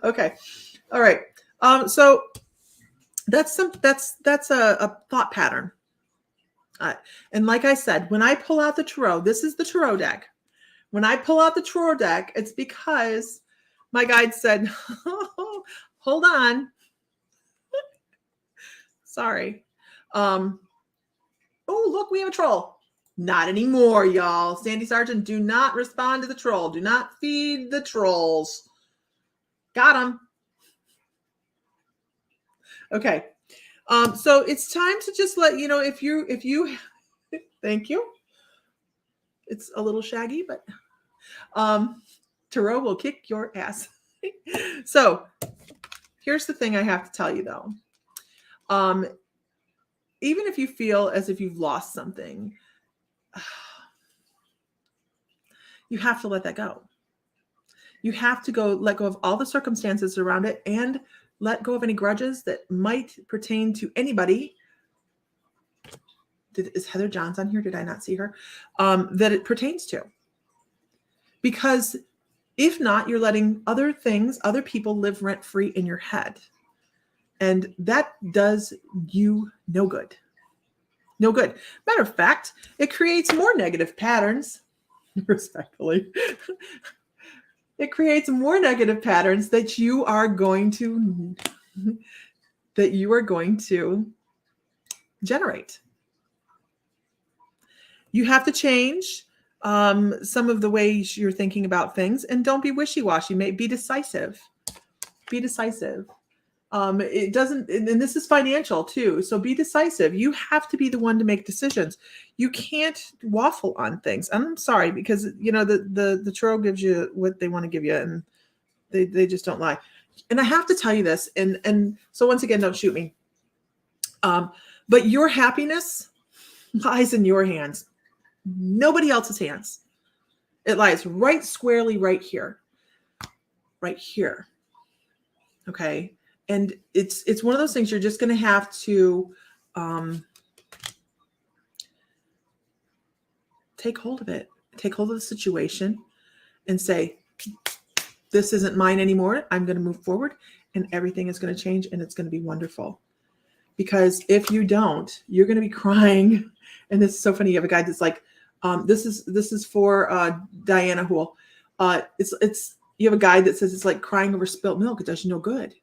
Okay. All right. So that's a thought pattern. And like I said, when I pull out the tarot, this is the tarot deck. When I pull out the tarot deck, it's because my guide said, hold on. Sorry. Oh, look, we have a troll. Not anymore, y'all. Sandy Sargent, do not respond to the troll. Do not feed the trolls. Got him. Okay. So it's time to just let you know if you thank you. It's a little shaggy, but tarot will kick your ass. So here's the thing I have to tell you though. Even if you feel as if you've lost something, you have to let that go. You have to let go of all the circumstances around it and let go of any grudges that might pertain to anybody. Is Heather Johns on here? Did I not see her? That it pertains to. Because if not, you're letting other things, other people live rent-free in your head. And that does you no good. No good. Matter of fact, it creates more negative patterns, respectfully. It creates more negative patterns that you are going to generate. You have to change some of the ways you're thinking about things, and don't be wishy-washy. Be decisive. Be decisive. It doesn't, and this is financial too. So be decisive. You have to be the one to make decisions. You can't waffle on things. I'm sorry, because the tarot gives you what they want to give you, and they just don't lie. And I have to tell you this, and so once again, don't shoot me. But your happiness lies in your hands. Nobody else's hands. It lies right squarely right here. Right here. Okay. And it's one of those things you're just going to have to take hold of it. Take hold of the situation and say, this isn't mine anymore. I'm going to move forward, and everything is going to change, and it's going to be wonderful. Because if you don't, you're going to be crying. And this is so funny. You have a guy that's like, this is for Diana Hool. You have a guy that says it's like crying over spilt milk. It does you no good.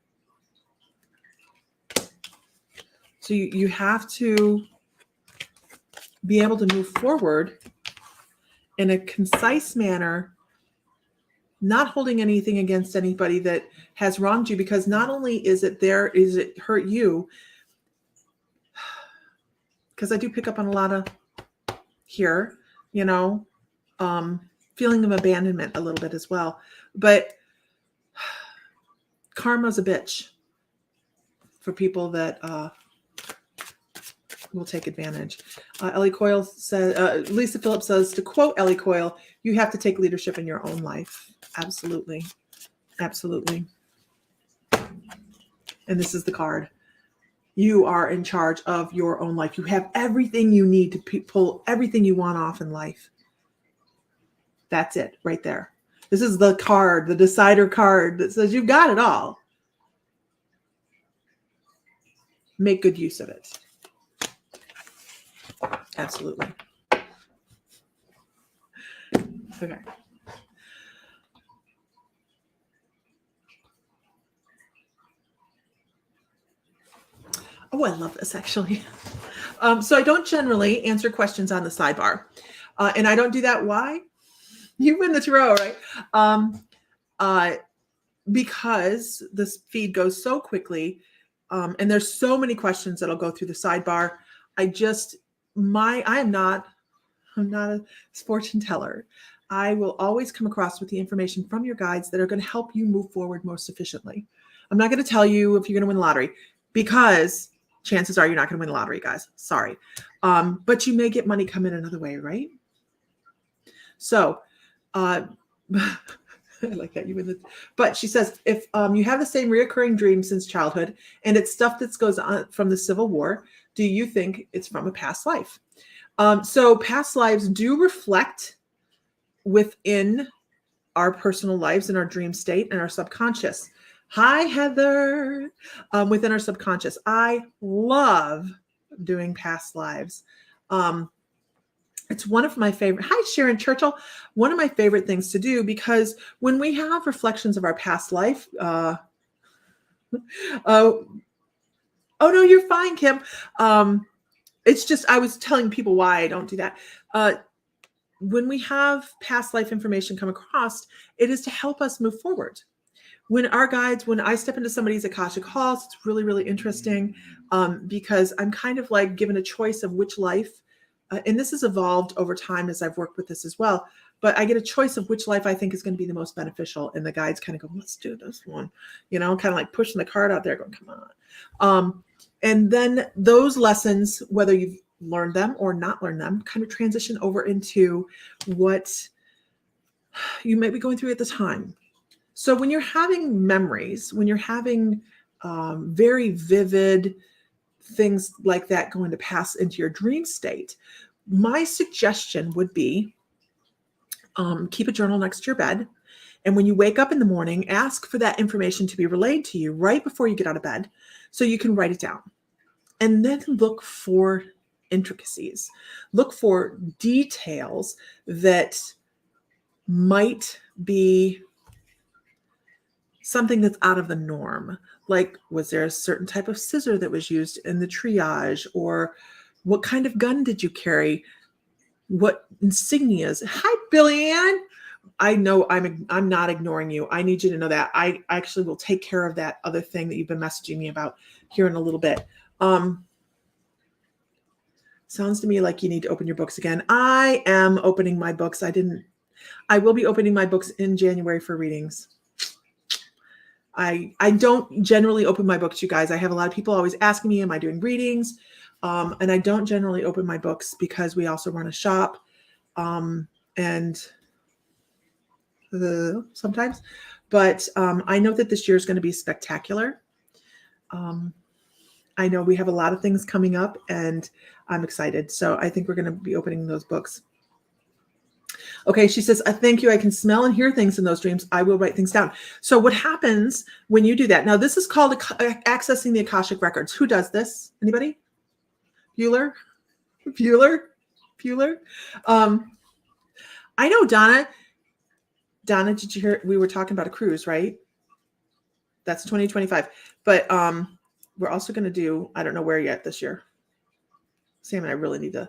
So you have to be able to move forward in a concise manner, not holding anything against anybody that has wronged you, because not only is it hurt you, because I do pick up on a lot of here, feeling of abandonment a little bit as well. But karma's a bitch for people that will take advantage. Ellie Coyle says, Lisa Phillips says, to quote Ellie Coyle, you have to take leadership in your own life. Absolutely. Absolutely. And this is the card. You are in charge of your own life. You have everything you need to pull everything you want off in life. That's it right there. This is the card, the decider card that says you've got it all. Make good use of it. Absolutely. Okay. Oh, I love this actually. So I don't generally answer questions on the sidebar. And I don't do that. Why? You win the tarot, right? Because this feed goes so quickly, and there's so many questions that'll go through the sidebar. I'm not a fortune teller. I will always come across with the information from your guides that are going to help you move forward most efficiently. I'm not going to tell you if you're going to win the lottery, because chances are you're not going to win the lottery, guys. Sorry. But you may get money come in another way, right? So, I like that. But she says, if you have the same reoccurring dream since childhood, and it's stuff that goes on from the Civil War, do you think it's from a past life? So past lives do reflect within our personal lives in our dream state and our subconscious. Hi, Heather. Within our subconscious. I love doing past lives. It's one of my favorite. Hi, Sharon Churchill. One of my favorite things to do, because when we have reflections of our past life, oh no, you're fine, Kim. It's just, I was telling people why I don't do that. When we have past life information come across, it is to help us move forward. When I step into somebody's Akashic Halls, it's really, really interesting, because I'm kind of like given a choice of which life. And this has evolved over time as I've worked with this as well. but I get a choice of which life I think is going to be the most beneficial. And the guides kind of go, let's do this one, kind of like pushing the card out there going, come on. And then those lessons, whether you've learned them or not learned them, kind of transition over into what you might be going through at the time. So when you're having memories, when you're having very vivid things like that going to pass into your dream state, my suggestion would be keep a journal next to your bed. And when you wake up in the morning, ask for that information to be relayed to you right before you get out of bed so you can write it down. And then look for intricacies. Look for details that might be something that's out of the norm. Like, was there a certain type of scissor that was used in the triage? Or what kind of gun did you carry? What insignias? Hi, Billy Ann. I know I'm not ignoring you. I need you to know that. I actually will take care of that other thing that you've been messaging me about here in a little bit. Sounds to me like you need to open your books again. I am opening my books. I will be opening my books in January for readings. I don't generally open my books, you guys. I have a lot of people always asking me, am I doing readings? And I don't generally open my books because we also run a shop. Sometimes, but I know that this year is going to be spectacular. I know we have a lot of things coming up and I'm excited. So I think we're going to be opening those books. Okay, she says, I thank you. I can smell and hear things in those dreams. I will write things down. So what happens when you do that? Now, this is called accessing the Akashic records. Who does this? Anybody? Bueller? I know Donna. Donna, did you hear? We were talking about a cruise, right? That's 2025. But we're also going to do, I don't know where yet this year. Sam and I really need to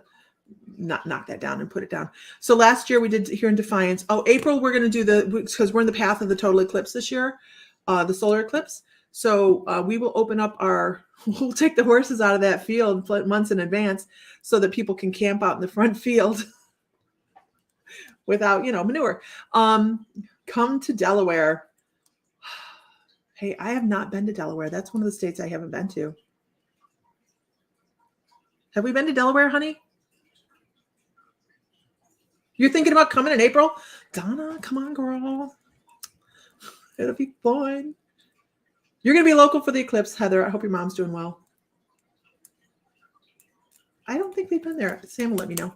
not knock that down and put it down. So last year we did here in Defiance. Oh, April, we're going to do because we're in the path of the total eclipse this year, the solar eclipse. So we will open up we'll take the horses out of that field months in advance so that people can camp out in the front field without, manure. Come to Delaware. Hey, I have not been to Delaware. That's one of the states I haven't been to. Have we been to Delaware, honey? You're thinking about coming in April? Donna, come on, girl. It'll be fun. You're going to be local for the eclipse, Heather. I hope your mom's doing well. I don't think we've been there. Sam will let me know.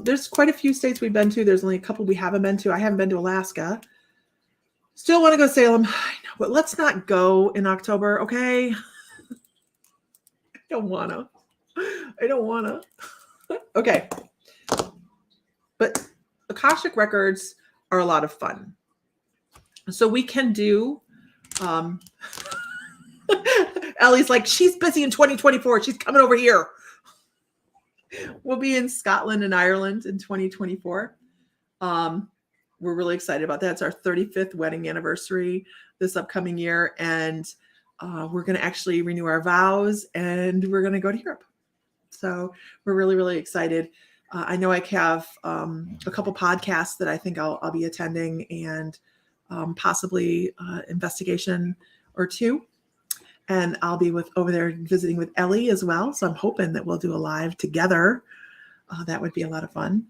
There's quite a few states we've been to. There's only a couple we haven't been to. I haven't been to Alaska. Still want to go Salem. I know, but let's not go in October, okay? I don't want to. Okay. But Akashic records are a lot of fun. So we can do, Ellie's like, she's busy in 2024. She's coming over here. We'll be in Scotland and Ireland in 2024. We're really excited about that. It's our 35th wedding anniversary this upcoming year. And we're going to actually renew our vows and we're going to go to Europe. So we're really, really excited. I know I have a couple podcasts that I think I'll be attending and possibly investigation or two. And I'll be over there visiting with Ellie as well. So I'm hoping that we'll do a live together. That would be a lot of fun.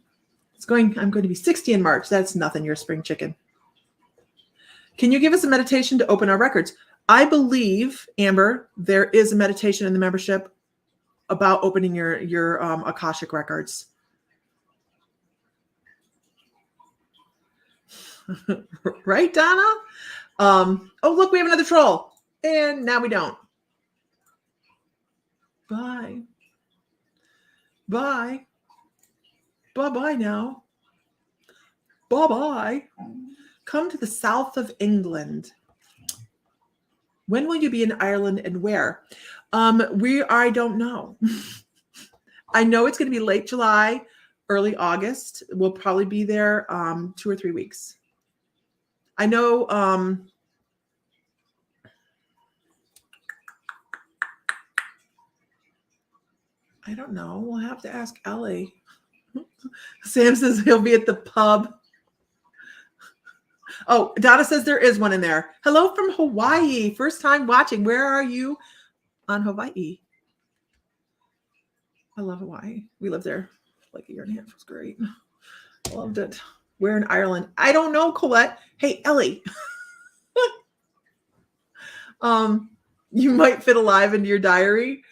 I'm going to be 60 in March. That's nothing. You're a spring chicken. Can you give us a meditation to open our records? I believe, Amber, there is a meditation in the membership about opening your Akashic records. Right, Donna? Oh, look, we have another troll. And now we don't. Bye. Bye. Bye-bye now. Bye-bye. Come to the south of England. When will you be in Ireland and where? I don't know. I know it's going to be late July, early August. We'll probably be there 2 or 3 weeks. I know I don't know. We'll have to ask Ellie. Sam says he'll be at the pub. Oh, Donna says there is one in there. Hello from Hawaii. First time watching. Where are you on Hawaii? I love Hawaii. We lived there like a year and a half. It was great. Loved it. Where in Ireland? I don't know, Colette. Hey, Ellie. You might fit alive into your diary.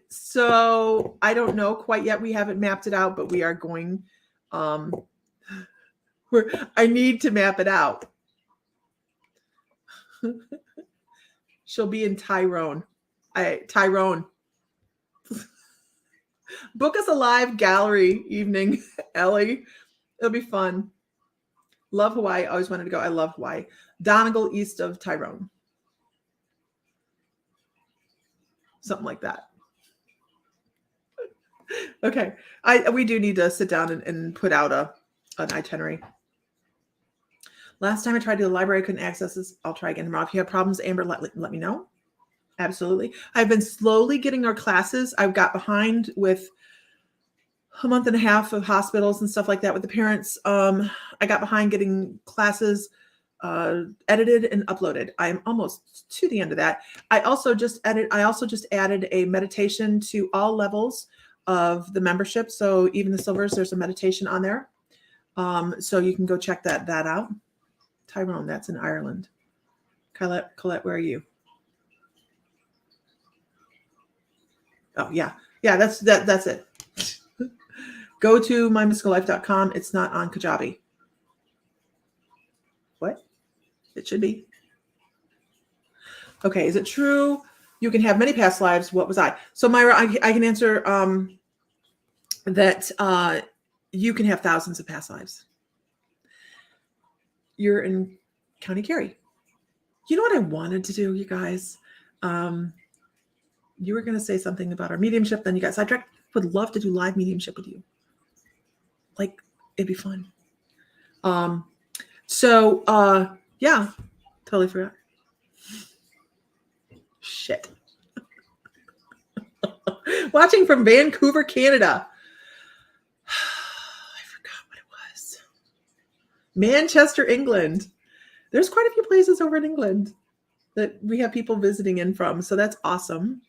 So I don't know quite yet. We haven't mapped it out, but we are going. I need to map it out. She'll be in Tyrone. Tyrone. Book us a live gallery evening, Ellie. It'll be fun. Love Hawaii. Always wanted to go. I love Hawaii. Donegal, east of Tyrone. Something like that. Okay. We do need to sit down and put out an itinerary. Last time I tried to do the library, I couldn't access this. I'll try again tomorrow. If you have problems, Amber, let me know. Absolutely. I've been slowly getting our classes. I've got behind with a month and a half of hospitals and stuff like that with the parents. I got behind getting classes edited and uploaded. I'm almost to the end of that. I also just added a meditation to all levels of the membership. So even the silvers, there's a meditation on there. So you can go check that out. Tyrone, that's in Ireland. Colette, where are you? Oh yeah. That's it. Go to mymysticallife.com. It's not on Kajabi. What? It should be. Okay. Is it true you can have many past lives? What was I? So Myra, I can answer that you can have thousands of past lives. You're in County Kerry. You know what I wanted to do, you guys? You were going to say something about our mediumship. Then you got sidetracked. Would love to do live mediumship with you. Like, it'd be fun. Yeah, totally forgot. Shit. Watching from Vancouver, Canada. I forgot what it was. Manchester, England. There's quite a few places over in England that we have people visiting in from. So that's awesome.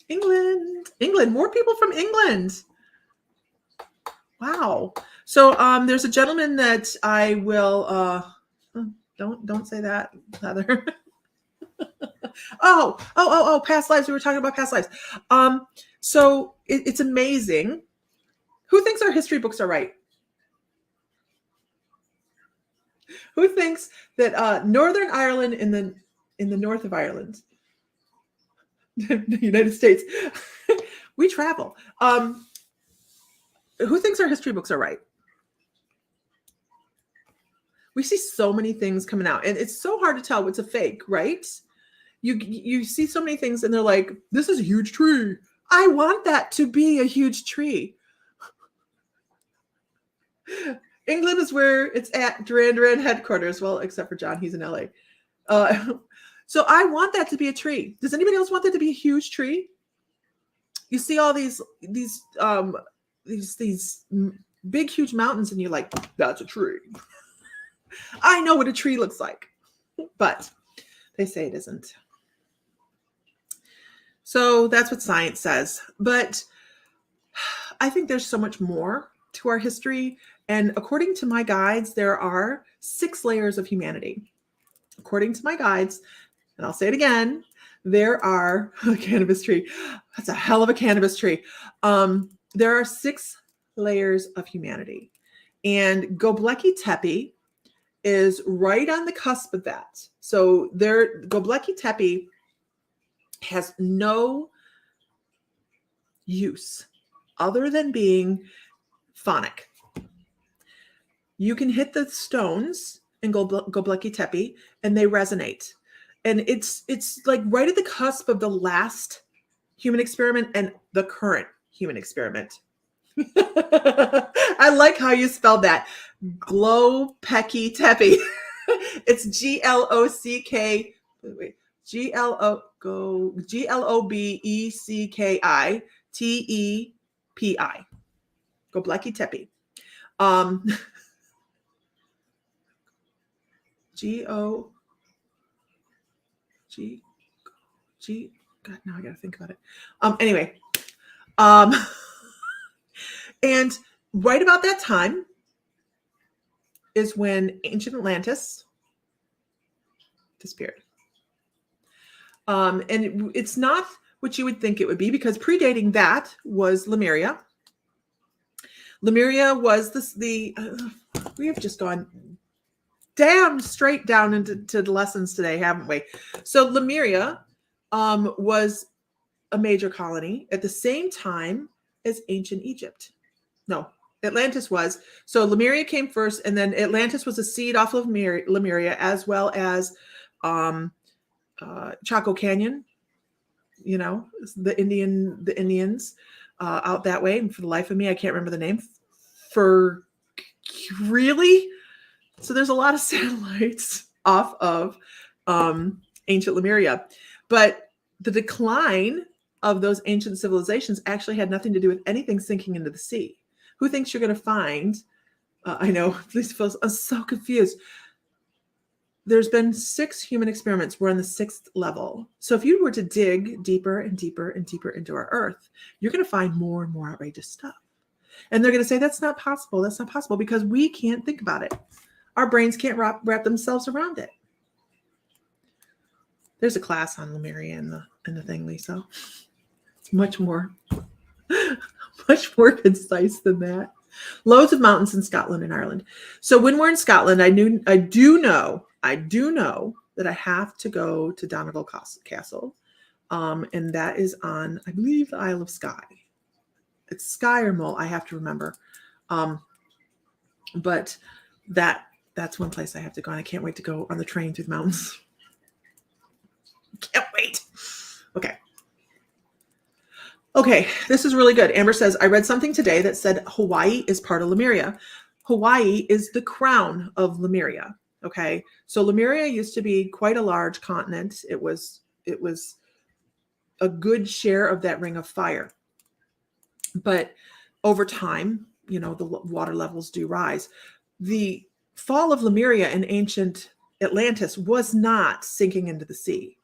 England, more people from England. Wow. So there's a gentleman that I will don't say that, Heather. oh, past lives. We were talking about past lives. So it's amazing. Who thinks our history books are right? Who thinks that Northern Ireland in the north of Ireland, the United States, we travel. Who thinks our history books are right? We see so many things coming out, and it's so hard to tell what's a fake, right? You see so many things, and they're like, "This is a huge tree. I want that to be a huge tree." England is where it's at. Duran headquarters. Well, except for John, he's in LA. So I want that to be a tree. Does anybody else want that to be a huge tree? You see all these big, huge mountains, and you're like, that's a tree. I know what a tree looks like, but they say it isn't. So that's what science says. But I think there's so much more to our history. And according to my guides, there are 6 layers of humanity. According to my guides, and I'll say it again, there are a cannabis tree. That's a hell of a cannabis tree. There are 6 layers of humanity. And Göbekli Tepe is right on the cusp of that. So Göbekli Tepe has no use other than being phonic. You can hit the stones in Göbekli Tepe and they resonate. And it's like right at the cusp of the last human experiment and the current human experiment. I like how you spelled that. Göbekli Tepe. It's Glock. Wait, Glock. Globecki Gobekli Tepe. G-O G G God, now I gotta think about it. Anyway. And right about that time is when ancient Atlantis disappeared. And it's not what you would think it would be, because predating that was Lemuria. Lemuria was we have just gone straight down into the lessons today, haven't we? So Lemuria was a major colony at the same time as ancient Egypt. No, Atlantis was. So Lemuria came first, and then Atlantis was a seed off of Lemuria, as well as Chaco Canyon, the Indians out that way. And for the life of me, I can't remember the name. Really? So there's a lot of satellites off of ancient Lemuria. But the decline of those ancient civilizations actually had nothing to do with anything sinking into the sea. Who thinks you're going to find? I know, these folks are so confused. There's been 6 human experiments. We're on the 6th level. So if you were to dig deeper and deeper and deeper into our Earth, you're going to find more and more outrageous stuff. And they're going to say, that's not possible. That's not possible, because we can't think about it. Our brains can't wrap themselves around it. There's a class on Lemuria in the thing, Lisa. It's much more concise than that. Loads of mountains in Scotland and Ireland. So when we're in Scotland, I do know that I have to go to Donegal Castle. And that is on, I believe, the Isle of Skye. It's Skye or Mull, I have to remember. But that's one place I have to go, and I can't wait to go on the train through the mountains. Can't wait. Okay, this is really good. Amber says, I read something today that said Hawaii is part of Lemuria. Hawaii is the crown of Lemuria. Okay, so Lemuria used to be quite a large continent. It was a good share of that ring of fire. But over time, the water levels do rise. The fall of Lemuria and ancient Atlantis was not sinking into the sea.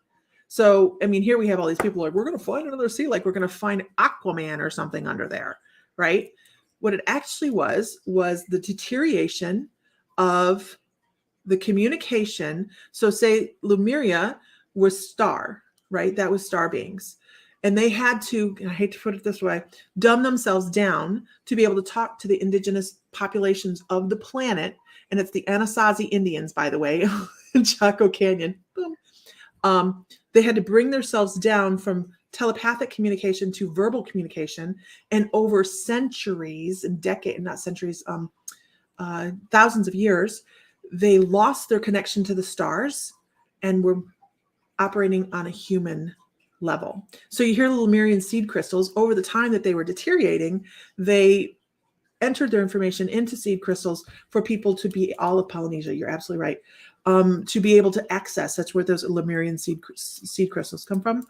So, I mean, here we have all these people like, we're going to find another sea, like we're going to find Aquaman or something under there, right? What it actually was the deterioration of the communication. So say Lemuria was star, right? That was star beings. And they had to, I hate to put it this way, dumb themselves down to be able to talk to the indigenous populations of the planet. And it's the Anasazi Indians, by the way, in Chaco Canyon. Boom. They had to bring themselves down from telepathic communication to verbal communication. And over centuries and thousands of years, they lost their connection to the stars and were operating on a human level. So you hear the Lemurian seed crystals. Over the time that they were deteriorating, they entered their information into seed crystals for people to be all of Polynesia. You're absolutely right. To be able to access. That's where those Lemurian seed crystals come from,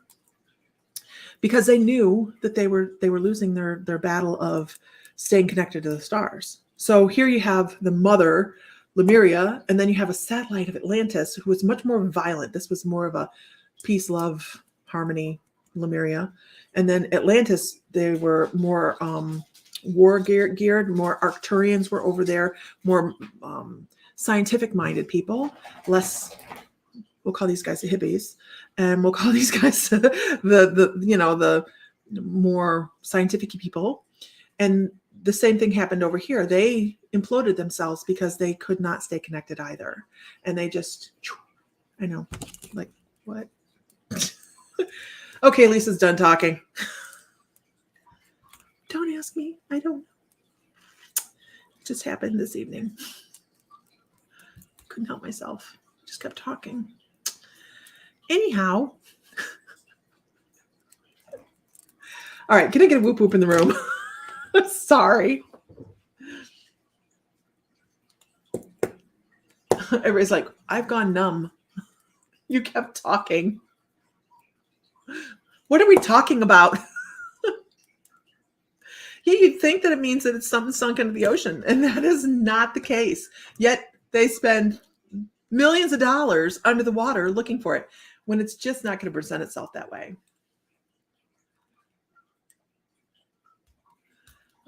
because they knew that they were losing their battle of staying connected to the stars. So here you have the mother Lemuria, and then you have a satellite of Atlantis, who was much more violent. This was more of a peace, love, harmony Lemuria. And then Atlantis, they were more war geared, more Arcturians were over there, more scientific minded people, less, we'll call these guys the hippies, and we'll call these guys the more scientific people. And the same thing happened over here. They imploded themselves because they could not stay connected either. And they just, I know, like, what? Okay, Lisa's done talking. Don't ask me. I don't know. It just happened this evening. Couldn't help myself. Just kept talking. Anyhow. All right, can I get a whoop whoop in the room? Sorry. Everybody's like, I've gone numb. You kept talking. What are we talking about? Yeah, you'd think that it means that it's something sunk into the ocean, and that is not the case. Yet they spend millions of dollars under the water looking for it when it's just not going to present itself that way.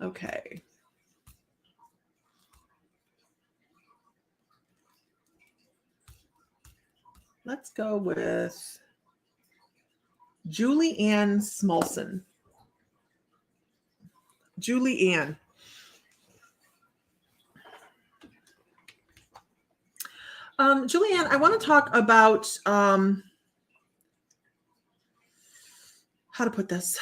Okay. Let's go with Julie Ann Smolson. Julie Ann. Julianne, I want to talk about how to put this.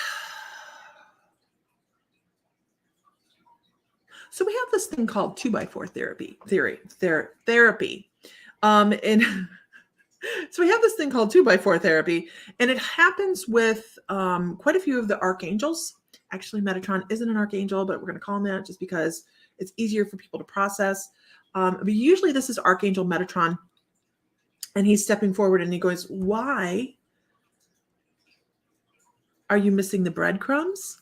So we have this thing called 2x4 therapy. And so we have this thing called 2x4 therapy, and it happens with quite a few of the archangels. Actually, Metatron isn't an archangel, but we're going to call him that just because it's easier for people to process. But usually this is Archangel Metatron, and he's stepping forward and he goes, why are you missing the breadcrumbs?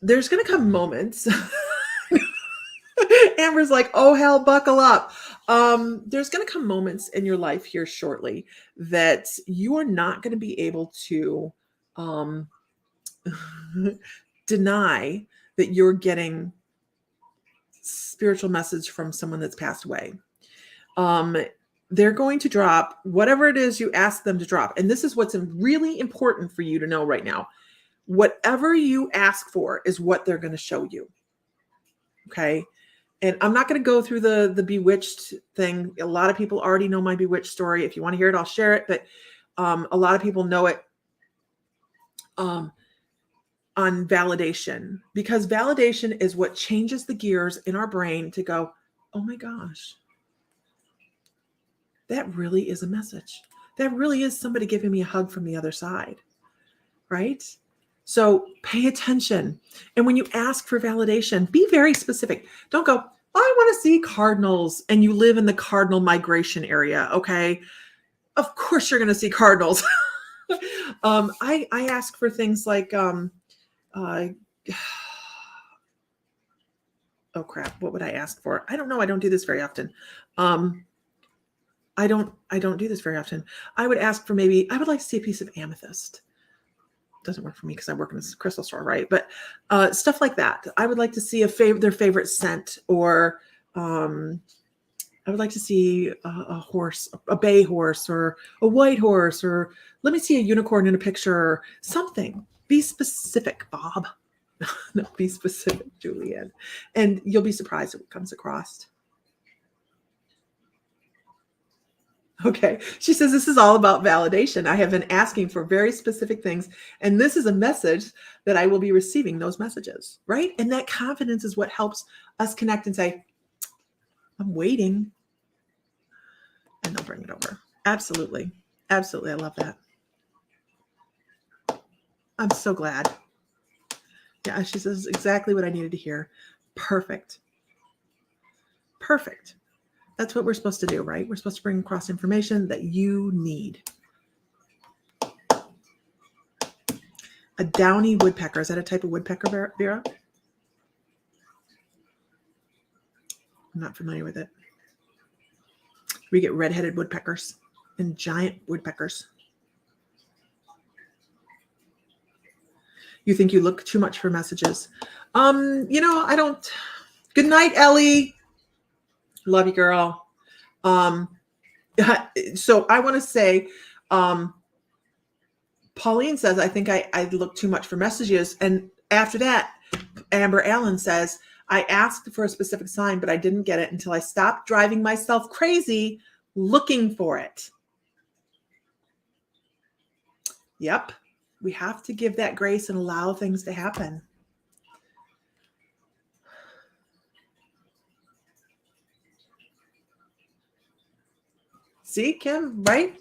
There's going to come moments. Amber's like, oh, hell, buckle up. There's going to come moments in your life here shortly that you are not going to be able to deny that you're getting spiritual message from someone that's passed away. They're going to drop whatever it is you ask them to drop. And this is what's really important for you to know right now. Whatever you ask for is what they're going to show you. Okay. And I'm not going to go through the bewitched thing. A lot of people already know my bewitched story. If you want to hear it, I'll share it. But a lot of people know it on validation, because validation is what changes the gears in our brain to go, oh my gosh, that really is a message. That really is somebody giving me a hug from the other side, right? So pay attention. And when you ask for validation, be very specific. Don't go, I want to see cardinals, and you live in the cardinal migration area. Okay. Of course you're going to see cardinals. I ask for things like, oh crap. What would I ask for? I don't know. I don't do this very often. I don't do this very often. I would ask for maybe, I would like to see a piece of amethyst. Doesn't work for me because I work in a crystal store, right? But stuff like that. I would like to see their favorite scent, or I would like to see a horse, a bay horse, or a white horse, or let me see a unicorn in a picture, or something. Be specific, Bob. No, be specific, Julianne. And you'll be surprised at what comes across. Okay. She says, this is all about validation. I have been asking for very specific things, and this is a message that I will be receiving those messages, right? And that confidence is what helps us connect and say, I'm waiting. And they'll bring it over. Absolutely. Absolutely. I love that. I'm so glad. Yeah, she says exactly what I needed to hear. Perfect. Perfect. That's what we're supposed to do, right? We're supposed to bring across information that you need. A downy woodpecker. Is that a type of woodpecker, Vera? I'm not familiar with it. We get red-headed woodpeckers and giant woodpeckers. You think you look too much for messages. I don't. Good night, Ellie. Love you, girl. So I want to say, Pauline says, I think I look too much for messages. And after that, Amber Allen says, I asked for a specific sign, but I didn't get it until I stopped driving myself crazy looking for it. Yep. We have to give that grace and allow things to happen. See, Kim, right?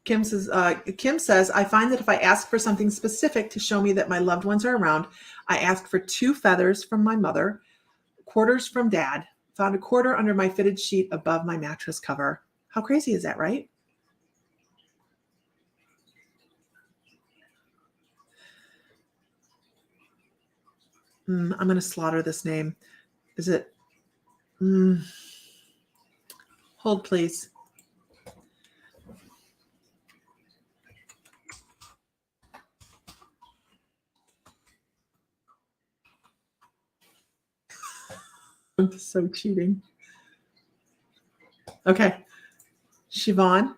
Kim says, I find that if I ask for something specific to show me that my loved ones are around, I ask for 2 feathers from my mother, quarters from dad, Found a quarter under my fitted sheet above my mattress cover. How crazy is that, right? I'm going to slaughter this name. Is it? Hold, please. I'm so cheating. Okay. Siobhan.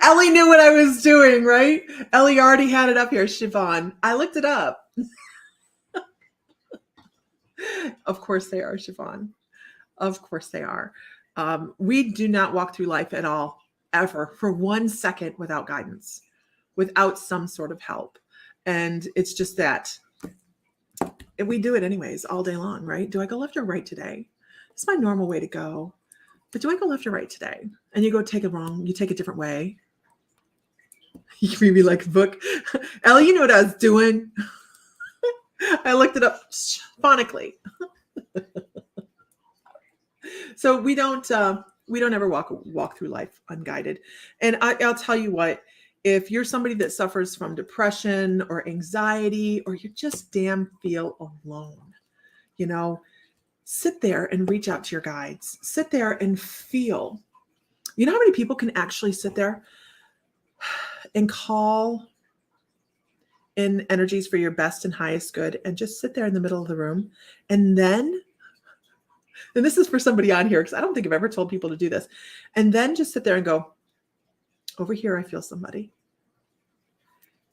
Ellie knew what I was doing, right? Ellie already had it up here. Siobhan. I looked it up. Of course they are, Siobhan. Of course they are. We do not walk through life at all, ever, for 1 second without guidance, without some sort of help. And it's just that. And we do it anyways all day long, right? Do I go left or right today? It's my normal way to go. But do I go left or right today? And you go take it wrong. You take a different way. You can be like, book. Ellie, you know what I was doing? I looked it up phonically. So we don't ever walk through life unguided. And I'll tell you what, if you're somebody that suffers from depression or anxiety, or you just damn feel alone, sit there and reach out to your guides. Sit there and feel. You know how many people can actually sit there and call in energies for your best and highest good, and just sit there in the middle of the room, and this is for somebody on here, because I don't think I've ever told people to do this, and then just sit there and go, over here I feel somebody,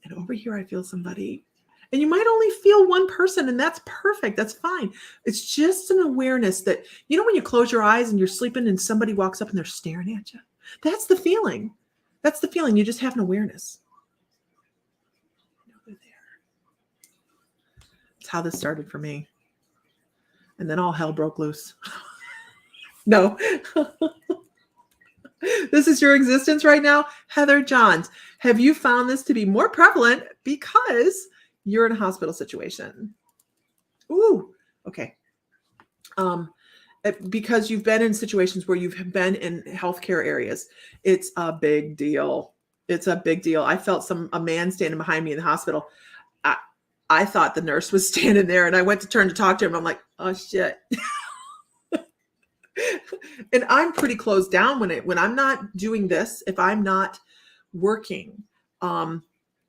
and over here I feel somebody. And you might only feel one person, and that's perfect. That's fine. It's just an awareness that, when you close your eyes and you're sleeping and somebody walks up and they're staring at you. That's the feeling. That's the feeling. You just have an awareness. They're there. That's how this started for me. And then all hell broke loose. No. This is your existence right now. Heather Johns, have you found this to be more prevalent because you're in a hospital situation? Ooh, okay. Because you've been in situations where you've been in healthcare areas, it's a big deal. It's a big deal. I felt a man standing behind me in the hospital. I thought the nurse was standing there, and I went to turn to talk to him. I'm like, oh shit. And I'm pretty closed down when I'm not doing this. If I'm not working, I'm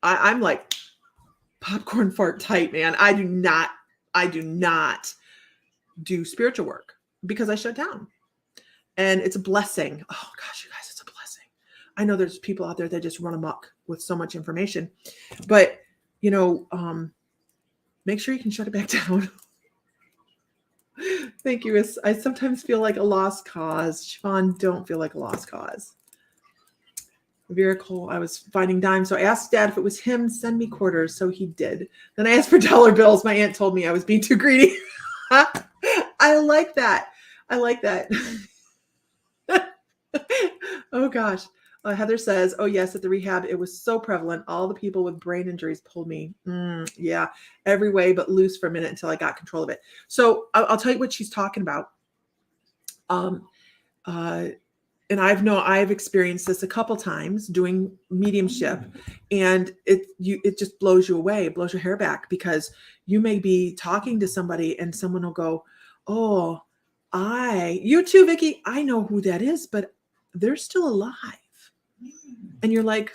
like popcorn fart tight, man. I do not do spiritual work because I shut down, and it's a blessing. Oh gosh, you guys, it's a blessing. I know there's people out there that just run amok with so much information, but make sure you can shut it back down. Thank you. I sometimes feel like a lost cause. Siobhan, don't feel like a lost cause. Vera Cole, I was finding dimes, so I asked Dad if it was him, send me quarters, so he did. Then I asked for dollar bills. My aunt told me I was being too greedy. I like that. Oh gosh. Heather says, oh yes, at the rehab, it was so prevalent. All the people with brain injuries pulled me. Yeah, every way but loose for a minute until I got control of it. So I'll tell you what she's talking about. And I've experienced this a couple times doing mediumship, and it just blows you away. It blows your hair back, because you may be talking to somebody and someone will go, oh, you too, Vicki, I know who that is, but they're still alive. And you're like,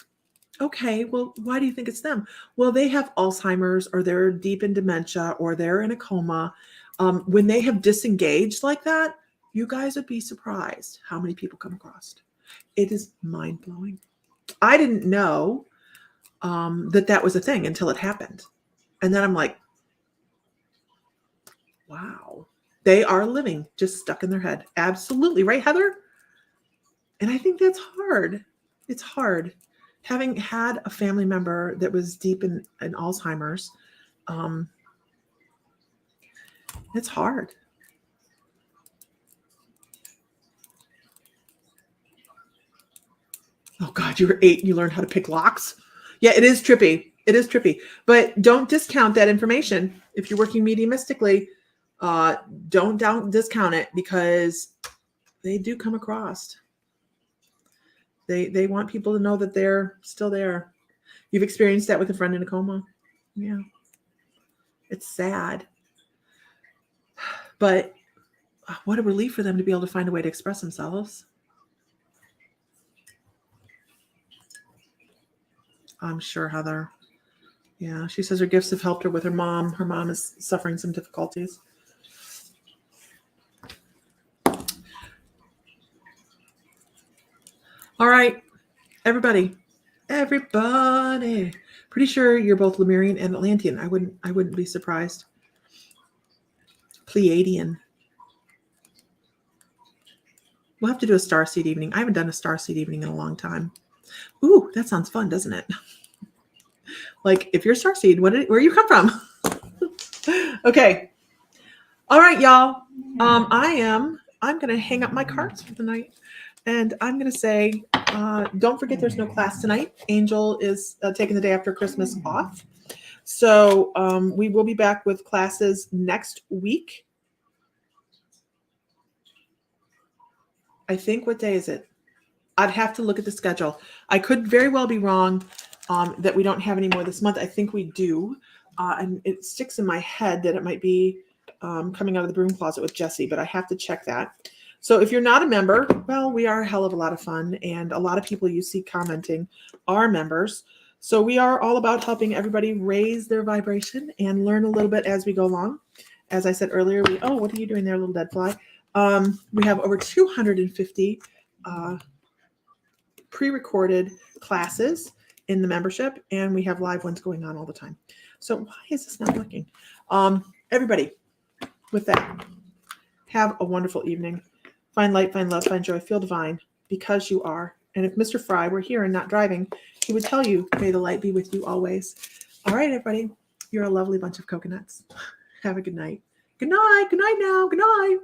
okay, well, why do you think it's them? Well, they have Alzheimer's, or they're deep in dementia, or they're in a coma. When they have disengaged like that, you guys would be surprised how many people come across. It is mind-blowing. I didn't know that was a thing until it happened. And then I'm like, wow, they are living just stuck in their head. Absolutely. Right, Heather? And I think that's hard. It's hard. Having had a family member that was deep in Alzheimer's, it's hard. Oh God, you were 8 and you learned how to pick locks? Yeah, it is trippy. But don't discount that information. If you're working mediumistically, Don't discount it, because they do come across. They want people to know that they're still there. You've experienced that with a friend in a coma. Yeah. It's sad. But what a relief for them to be able to find a way to express themselves. I'm sure Heather. Yeah, she says her gifts have helped her with her mom. Her mom is suffering some difficulties. All right, everybody. Pretty sure you're both Lemurian and Atlantean. I wouldn't be surprised. Pleiadian. We'll have to do a starseed evening. I haven't done a starseed evening in a long time. Ooh, that sounds fun, doesn't it? Like, if you're starseed, where you come from? Okay. All right, y'all. I'm going to hang up my cards for the night. And I'm going to say, don't forget there's no class tonight. Angel is taking the day after Christmas off. So we will be back with classes next week. I think, what day is it? I'd have to look at the schedule. I could very well be wrong that we don't have any more this month. I think we do. And it sticks in my head that it might be coming out of the broom closet with Jesse, but I have to check that. So if you're not a member, well, we are a hell of a lot of fun. And a lot of people you see commenting are members. So we are all about helping everybody raise their vibration and learn a little bit as we go along. As I said earlier, what are you doing there, little dead fly? We have over 250 pre-recorded classes in the membership, and we have live ones going on all the time. So why is this not working? Everybody, with that, have a wonderful evening. Find light, find love, find joy, feel divine, because you are. And if Mr. Fry were here and not driving, he would tell you, may the light be with you always. All right, everybody, you're a lovely bunch of coconuts. Have a good night. Good night. Good night now. Good night.